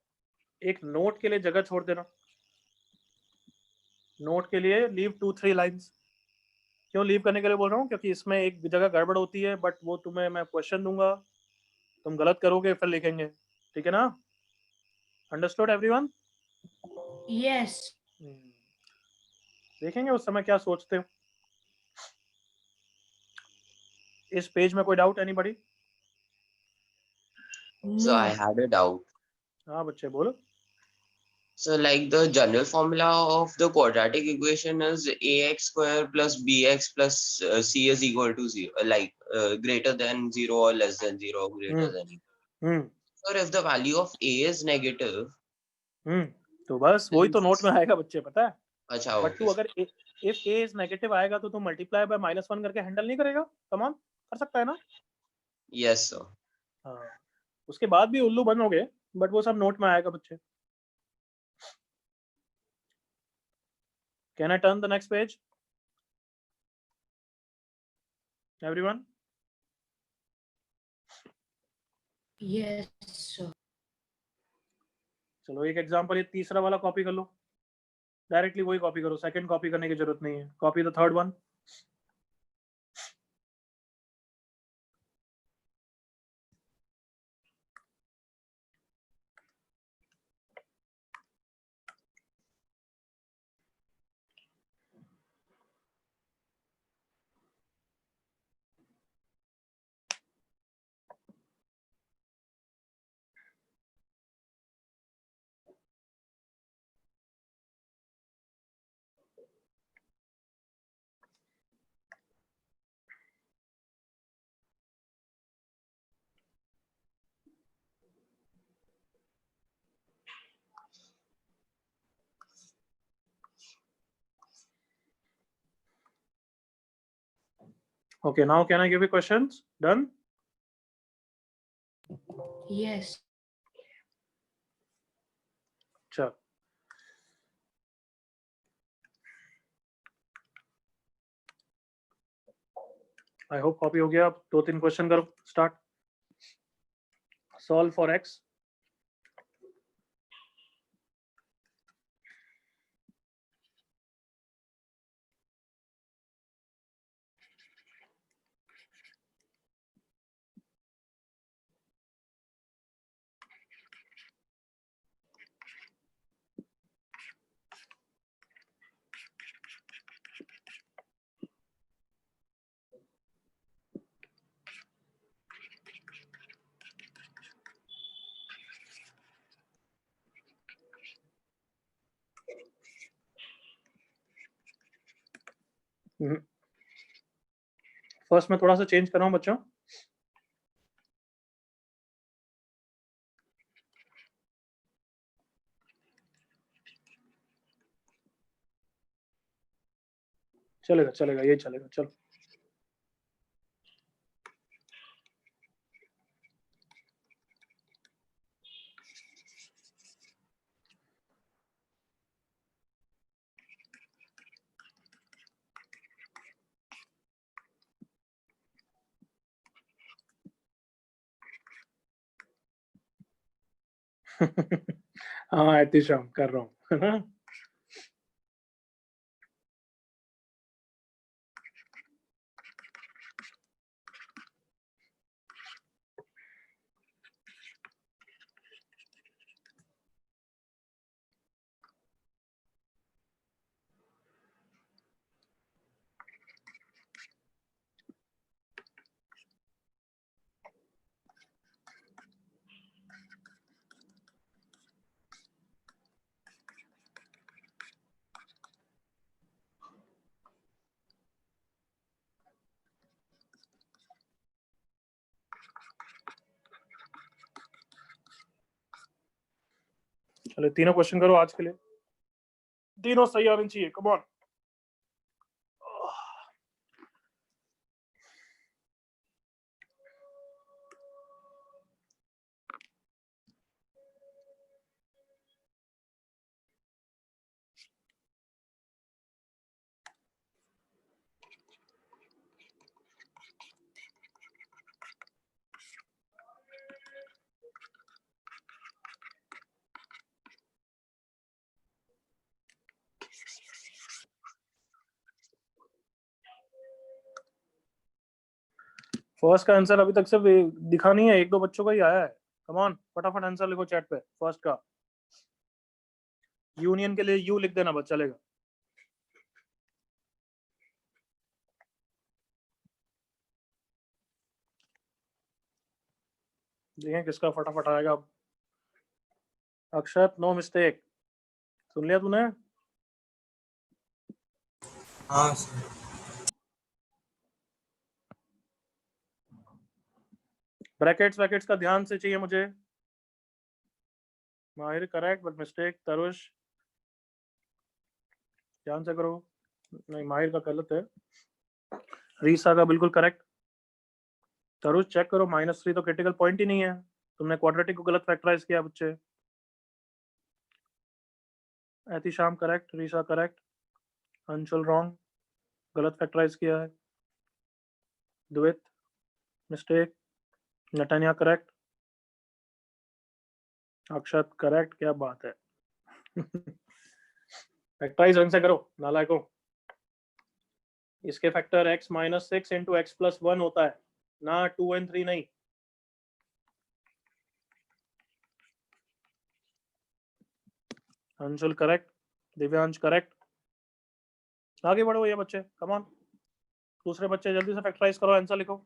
एक नोट के लिए जगह छोड़ देना। नोट के लिए लीव 2-3 लाइंस। क्यों लीव करने के लिए बोल रहा हूँ? क्योंकि इसमें एक जगह गड़बड़ होती है, बट वो तुम्हें मैं क्वेश्चन दूंगा, तुम गलत करोगे फिर लिखेंगे, ठीक है ना? Understood everyone? Yes. देखेंगे उस समय क्या सोचते हो। इस पेज में कोई doubt anybody? So No. I had a doubt. हाँ बच्चे बोलो। So like the general formula of the quadratic equation is ax square plus bx plus c is equal to 0, like greater than 0 or less than 0 or greater than equal. So if the value of a is negative, तो बस वही तो note में आएगा बच्चे, पता है? अच्छा बट तू अगर if a is negative आएगा तो तू मल्टीप्लाई बाय -1 करके हैंडल नहीं करेगा? कम ऑन, कर सकता है ना? yes sir. हाँ, उसके बाद भी उल्लू बनोगे, बट वो सब नोट में आएगा बच्चे। Can I turn the next page? Everyone? Yes, sir. चलो एक एग्जांपल, ये तीसरा वाला कॉपी कर लो, डायरेक्टली वही कॉपी करो, सेकंड कॉपी करने की जरूरत नहीं है। Copy the third one. Okay, now can I give you questions? Done? Yes. चल, आई होप कॉपी हो गया। अब 2-3 क्वेश्चन करो, start. Solve for x. First में थोड़ा सा चेंज कर रहा हूं बच्चों। चलेगा चलेगा, यही चलेगा, चलो। हाँ एतिशाम कर रहा हूँ, है ना? चलो तीनों क्वेश्चन करो आज के लिए, तीनों सही आने चाहिए, कम ऑन। फर्स्ट का आंसर अभी तक सिर्फ दिखा नहीं है, एक दो बच्चों का ही आया है। कम ऑन, फटाफट आंसर लिखो चैट पे। फर्स्ट का यूनियन के लिए यू लिख देना, बस चलेगा। देखें किसका फटाफट आएगा अब। अक्षत, नो मिस्टेक, सुन लिया तूने? हाँ सर। ब्रैकेट्स वैकेट्स का ध्यान से चाहिए मुझे। माहिर करेक्ट बट मिस्टेक। तरुष ध्यान से करो, नहीं माहिर का गलत है, रीसा का बिल्कुल करेक्ट। तरुष चेक करो, -3 तो क्रिटिकल पॉइंट ही नहीं है, तुमने क्वाड्रेटिक को गलत फैक्टराइज किया बच्चे। Ehtisham correct, Risa correct, Anshul wrong, गलत फैक्टराइज किया है। Dwit mistake, Natania correct, Akshat correct, क्या बात है। फैक्टराइज ढंग से करो नालायकों। इसके फैक्टर x - 6 इंटू x + 1 होता है ना, 2 और 3 नहीं। Anshul correct, Divyansh correct. आगे बढ़ो ये बच्चे, कम ऑन। दूसरे बच्चे जल्दी से फैक्टराइज करो, आंसर लिखो।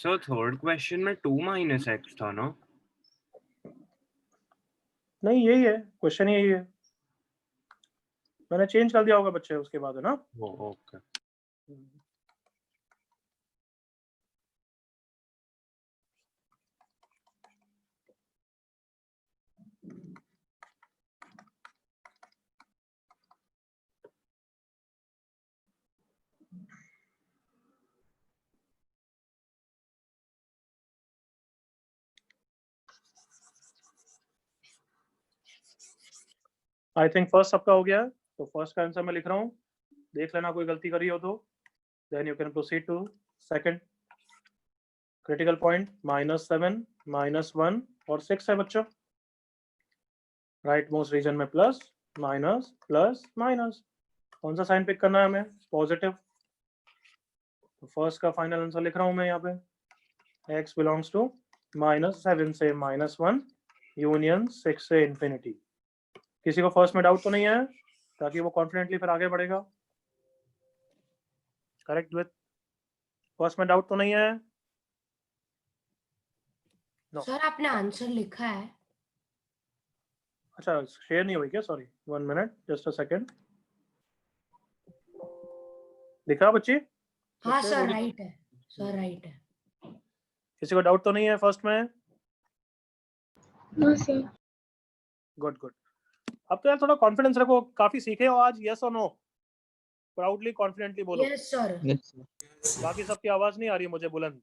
So third question में 2 - x था ना? नहीं यही है क्वेश्चन, यही है, मैंने चेंज कर दिया होगा बच्चे उसके बाद, है ना। ओके। आई थिंक फर्स्ट सबका हो गया है, तो फर्स्ट का आंसर मैं लिख रहा हूँ, देख लेना कोई गलती करी हो तो। Then you can proceed to second. Critical point -7, -1 और 6 है बच्चों। राइट मोस्ट रीजन में प्लस माइनस प्लस माइनस, कौन सा साइन पिक करना है हमें? पॉजिटिव। तो फर्स्ट का फाइनल आंसर लिख रहा हूँ मैं यहाँ पे, x बिलोंग्स टू -7 से -1 यूनियन 6 से इंफिनिटी। किसी को फर्स्ट में डाउट तो नहीं है, ताकि वो कॉन्फिडेंटली फिर आगे बढ़ेगा। करेक्ट विद फर्स्ट में डाउट तो नहीं है? No. सर आपने आंसर लिखा है? अच्छा शेयर नहीं हुई क्या? Sorry 1 minute, just a second. दिखा बच्ची? हाँ बच्चे सर थोड़ी- राइट है, सर राइट है। किसी को डाउट तो नहीं है फर्स्ट में? No sir. Good good. अब तो यार थोड़ा कॉन्फिडेंस रखो, काफी सीखे हो आज। यस और नो? प्राउडली कॉन्फिडेंटली बोलो। Yes sir. बाकी सबकी आवाज नहीं आ रही है मुझे बुलंद।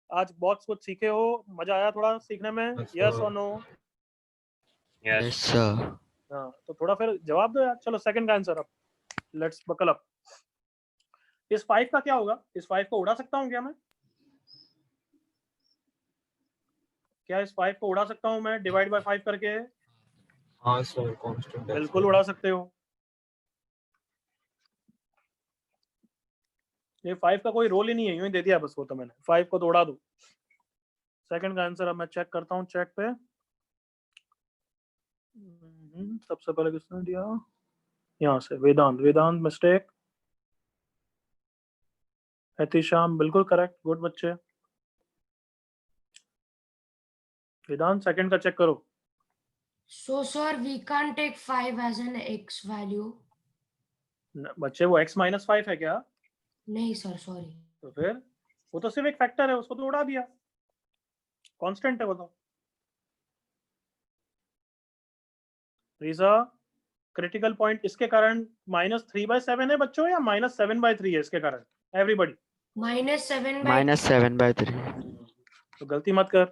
आज बहुत कुछ सीखे हो, मजा आया थोड़ा सीखने में। यस और नो? Yes, sir. हाँ तो थोड़ा फिर जवाब दो यार। चलो सेकंड का आंसर अब, लेट्स बकल अप। इस 5 का क्या होगा? इस 5 को उड़ा सकता हूँ क्या मैं? क्या इस 5 को उड़ा सकता हूँ मैं डिवाइड बाय 5 करके? हाँ सर, कांस्टेंट। बिल्कुल उड़ा सकते हो। ये 5 का कोई रोल ही नहीं है, यूं ही दे दिया बस वो तो मैंने 5 को तोड़ा दो। सेकंड का आंसर अब मैं चेक करता हूँ चेक पे। सबसे पहले किसने दिया, यहाँ से वेदांत। वेदांत मिस्टेक, एहतिशाम बिल्कुल करेक्ट, गुड बच्चे। वेदांत सेकंड का चेक करो। So sir, we can't take 5 as an x value. बच्चे वो x माइनस 5 है क्या? नहीं सर, सॉरी। तो फिर वो तो सिर्फ एक फैक्टर है, उसको तो उड़ा दिया, कांस्टेंट है वो तो। रीजा क्रिटिकल पॉइंट इसके कारण -3/7 है बच्चों या -7/3 है इसके कारण? एवरीबॉडी -7/3 तो गलती मत कर।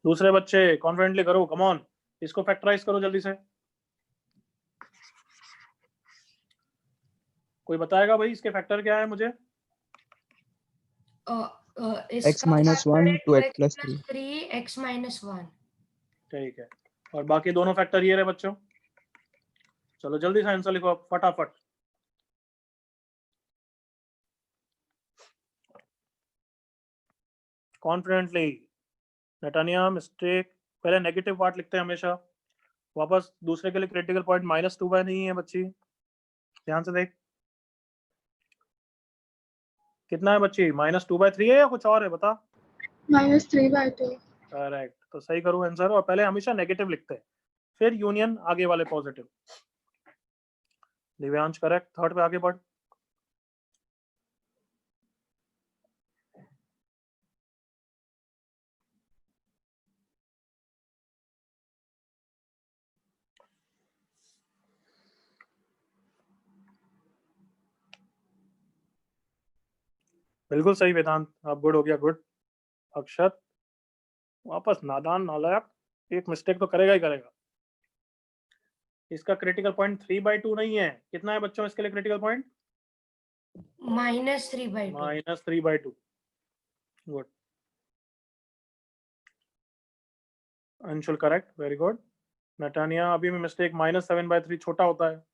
दूसरे बच्चे कॉन्फिडेंटली करो, कम ऑन, इसको फैक्टराइज करो जल्दी से। कोई बताएगा भाई इसके फैक्टर क्या है मुझे? x minus 1 to x plus 3. 3x minus 1. ठीक है, और बाकी दोनों फैक्टर ये रहे बच्चों। चलो जल्दी से आंसर लिखो फटाफट। कॉन्फिडेंटली। नेटानिया मिस्टेक, पहले नेगेटिव पार्ट लिखते हैं हमेशा, वापस दूसरे के लिए क्रिटिकल पॉइंट -2 नहीं है बच्ची, ध्यान से देख। कितना है बच्ची, -2/3 है या कुछ और है बता? -3/2। करेक्ट, तो सही करो आंसर। और पहले हमेशा नेगेटिव लिखते हैं, फिर यूनियन आगे वाले पॉजिटिव। दिव्यांश करेक्ट, थर्ड पे आगे बढ़। बिल्कुल सही वेदांत, अब गुड हो गया, गुड। अक्षत वापस नादान नालायक, एक मिस्टेक तो करेगा ही करेगा। इसका क्रिटिकल पॉइंट 3/2 नहीं है, कितना है बच्चों इसके लिए critical point? -3/2. -3/2, good. Anshul correct, very good. Natania अभी भी मिस्टेक, -7/3 छोटा होता है।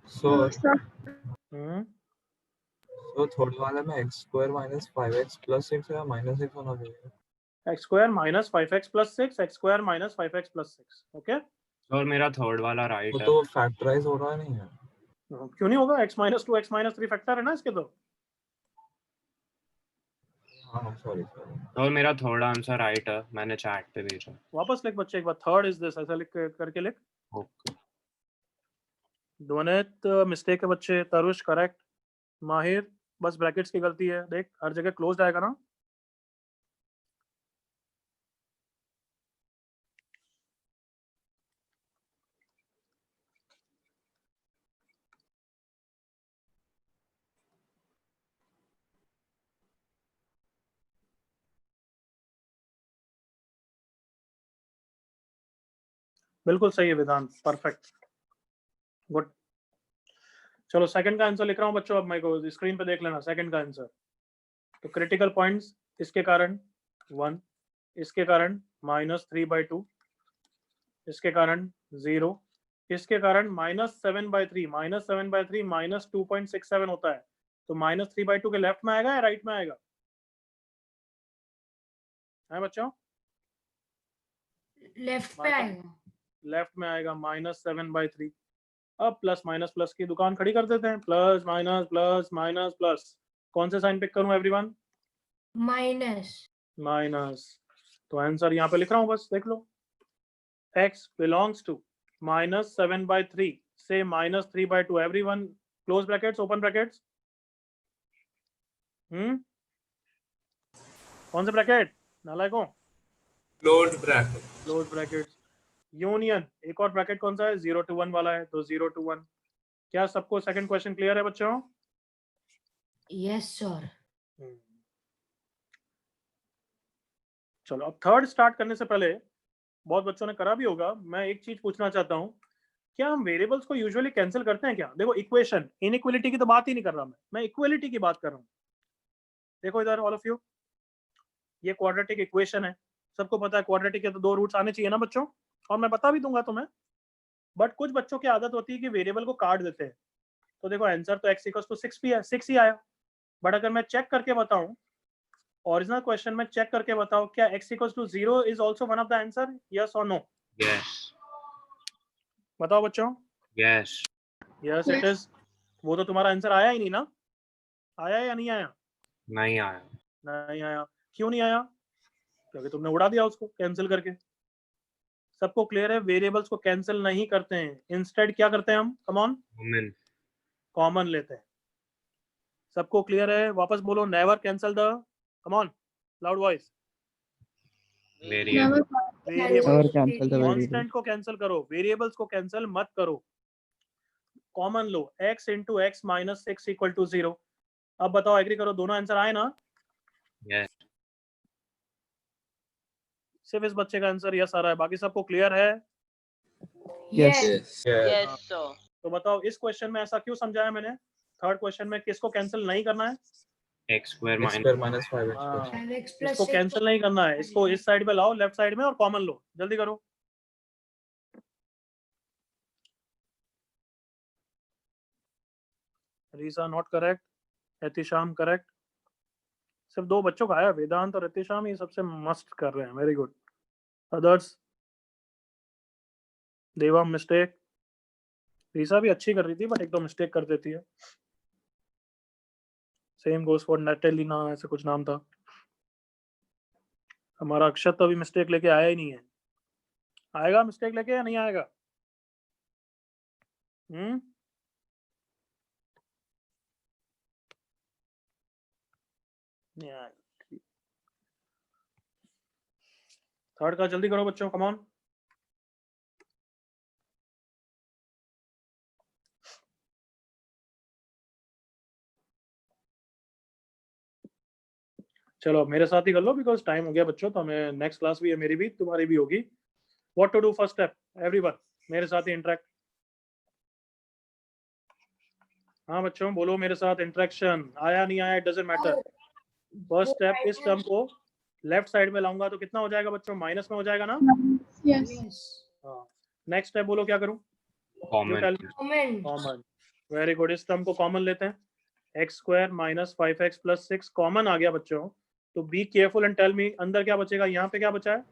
So थर्ड वाले में x² - 5x + 6 या -6 होना चाहिए। x² - 5x + 6, x² - 5x + 6, okay. और मेरा थर्ड वाला राइट है। तो फैक्टराइज हो रहा नहीं है। क्यों नहीं होगा, x - 2 x - 3 फैक्टर है ना इसके तो। हाँ सॉरी। और मेरा थर्ड आंसर राइट है, मैंने चैट पे भेजा। वापस लिख बच्चे एक बार, थर्ड इज दिस, ऐसा लिख करके लिख। ओके। दोनेत मिस्टेक है बच्चे, तरुष करेक्ट, माहिर बस ब्रैकेट्स की गलती है, देख हर जगह क्लोज्ड आएगा ना। बिल्कुल सही है वेदांत, परफेक्ट, गुड। चलो सेकंड का आंसर लिख रहा हूँ बच्चों, अब मेरे को स्क्रीन पे देख लेना सेकंड का आंसर। तो क्रिटिकल पॉइंट्स इसके कारण 1, इसके कारण -3/2, इसके कारण 0, इसके कारण -7/3, -2.67 होता है। तो -3/2 के लेफ्ट में आएगा या राइट में आएगा? है बच्चों? लेफ्ट पे आएगा। लेफ्ट में आएगा -7/3। अब प्लस माइनस प्लस की दुकान खड़ी कर देते हैं, plus minus plus minus plus. कौन से साइन पिक करूं एवरीवन? माइनस। तो आंसर यहाँ पे लिख रहा हूँ, बस देख लो। x belongs to -7/3 से -3/2, everyone close brackets, open brackets। कौन से ब्रैकेट नालायकों? Closed bracket. Close bracket. Union, एक और ब्रैकेट कौन सा है? 0 to 1 वाला है, तो 0 to 1। क्या सबको सेकंड क्वेश्चन क्लियर है बच्चों? Yes sir. चलो अब थर्ड स्टार्ट करने से पहले, बहुत बच्चों ने करा भी होगा, मैं एक चीज पूछना चाहता हूँ, क्या हम वेरिएबल्स को यूजुअली कैंसिल करते हैं क्या? देखो इक्वेशन, इनइक्वालिटी की तो बात ही नहीं कर रहा मैं इक्वालिटी की बात कर रहा हूँ। देखो इधर ऑल ऑफ यू, ये क्वाड्रेटिक इक्वेशन है, सबको पता है क्वाड्रेटिक के तो 2 रूट्स आने चाहिए ना बच्चों, और मैं बता भी दूंगा तुम्हें, बट कुछ बच्चों की आदत होती है कि वेरिएबल को काट देते हैं। तो देखो आंसर तो x इक्वल्स टू 6 भी है, 6 ही आया, बट अगर मैं चेक करके बताऊं, ओरिजिनल क्वेश्चन में चेक करके बताओ क्या x equals to 0 is also one of the answer, yes और नो? Yes. बताओ बच्चों। Yes. Yes it is. वो तो तुम्हारा आंसर आया ही नहीं ना, आया या नहीं आया? नहीं आया। नहीं आया। क्यों नहीं आया? क्योंकि तुमने उड़ा दिया उसको कैंसिल करके। सबको क्लियर है, वेरिएबल्स को कैंसिल नहीं करते हैं, इंस्टेड क्या करते हैं हम? Come on, Common. कॉमन लेते हैं। सबको क्लियर है? वापस बोलो, never cancel the, come on loud voice, Variable. Never cancel the variable. Constant को कैंसिल करो, वेरिएबल्स को कैंसिल मत करो, कॉमन लो। x into x minus 6 equal to 0। अब बताओ, एग्री करो, दोनों आंसर आए ना? Yes. सिर्फ इस बच्चे का आंसर यस आ रहा है, बाकी सबको क्लियर है? Yes. Yes, sir. तो बताओ इस क्वेश्चन में ऐसा क्यों समझाया मैंने? थर्ड क्वेश्चन में किसको कैंसिल नहीं करना है? X square x minus. square minus 5x हाँ, plus x plus इसको 6 कैंसिल नहीं करना है, इसको इस साइड पे लाओ, लेफ्ट साइड में, और कॉमन लो, जल्दी करो। रीसा नॉट करेक्ट, एतिशाम करेक्ट। सिर्फ 2 बच्चों का आया, वेदांत और एतिशाम, ये सबसे मस्त कर रहे हैं, वेरी गुड। अदर्स, देवा मिस्टेक, रीसा भी अच्छी कर रही थी बट एक दो मिस्टेक कर देती है। सेम गोस फॉर नेटेलिना, ऐसे कुछ नाम था। हमारा अक्षत तो अभी मिस्टेक लेके आया ही नहीं है, आएगा मिस्टेक लेके या नहीं आएगा? नहीं आएगा। थर्ड का जल्दी करो बच्चों, कम ऑन। चलो अब मेरे साथ ही कर लो, बिकॉज टाइम हो गया बच्चों, तो हमें नेक्स्ट क्लास भी है, मेरी भी तुम्हारी भी होगी। What to do first step, everyone मेरे साथ ही इंटरेक्ट। हाँ बच्चों बोलो मेरे साथ, इंटरेक्शन आया नहीं आया डजंट मैटर। फर्स्ट स्टेप, इस टर्म को लेफ्ट साइड में लाऊंगा तो कितना हो जाएगा बच्चों? माइनस में हो जाएगा ना? Yes. हाँ। नेक्स्ट स्टेप बोलो क्या करूं? Common. कॉमन। वेरी गुड, इस टर्म को कॉमन लेते हैं। X square minus 5x plus 6 common आ गया बच्चों, तो be careful and tell me अंदर क्या बचेगा? यहाँ पे क्या बचा है?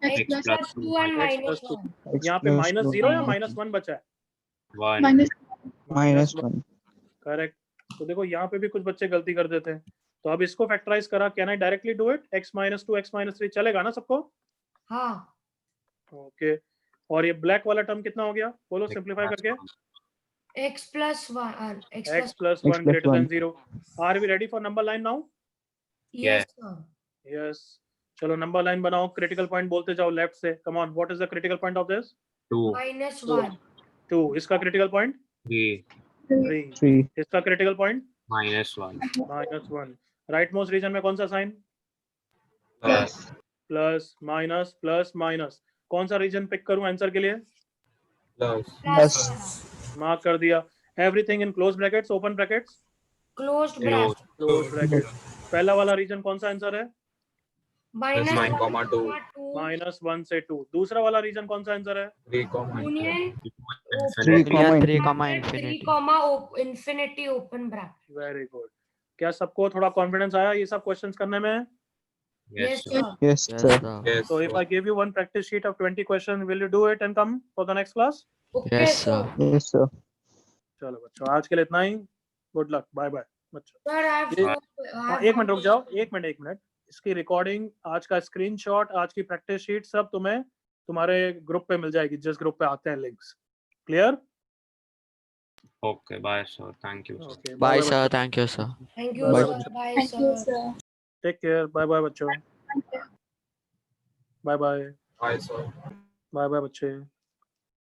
X X plus plus 2 and x minus plus 2। 1. यहाँ पे माइनस 0 या माइनस 1 बचा है? 1. minus -1. करेक्ट। तो देखो यहाँ पे भी कुछ बच्चे गलती कर देते हैं, तो अब इसको फैक्टराइज करा, can I directly do it? x minus 2 x minus 3 चलेगा ना सबको? हाँ। ओके, और ये ब्लैक वाला टर्म कितना हो गया? बोलो सिंप्लीफाई करके। x plus 1 x plus 1 greater than 0. Are we ready for number line now? yes sir. Yes. चलो नंबर लाइन बनाओ, क्रिटिकल पॉइंट बोलते जाओ लेफ्ट से। Come on, what is the critical point of this? 2. -1. 2। इसका critical point 3. 3। इसका critical point -1. -1। Right most region में कौन सा sign? plus plus minus plus minus. कौन सा रीजन पिक करूं आंसर के लिए? plus Plus. मार्क कर दिया। Everything in close brackets, open brackets, closed Close. bracket. Close bracket. पहला वाला रीजन कौन सा आंसर है? -1, 9,2. -1 से 2। दूसरा वाला रीजन कौन सा आंसर है? 3, union 3, Union 3, infinity. infinity. Infinity open bracket. Very good. क्या सबको थोड़ा कॉन्फिडेंस आया ये सब क्वेश्चंस करने में? Yes, sir. sir. Yes, Yes, sir. sir. yes So if I give you one practice sheet of 20 questions, will you do it and come for the next class? Okay Yes, sir. sir. Yes, sir. चलो बच्चों आज के लिए इतना ही। Good luck, bye bye बच्चों। Sir, I have हाँ, एक minute रुक जाओ, एक मिनट। इसकी रिकॉर्डिंग, आज का स्क्रीनशॉट, आज की प्रैक्टिस शीट सब तुम्हें तुम्हारे ग्रुप पे मिल जाएगी, जिस ग्रुप पे आते हैं links. Clear? Okay, bye, sir. Thank you, sir. Okay, Bye, sir. Thank you, sir. Thank you Bye, sir. Bye Thank you, sir. sir. Take care, bye bye बच्चों, Thank you. Bye bye, bye sir bye bye बच्चे।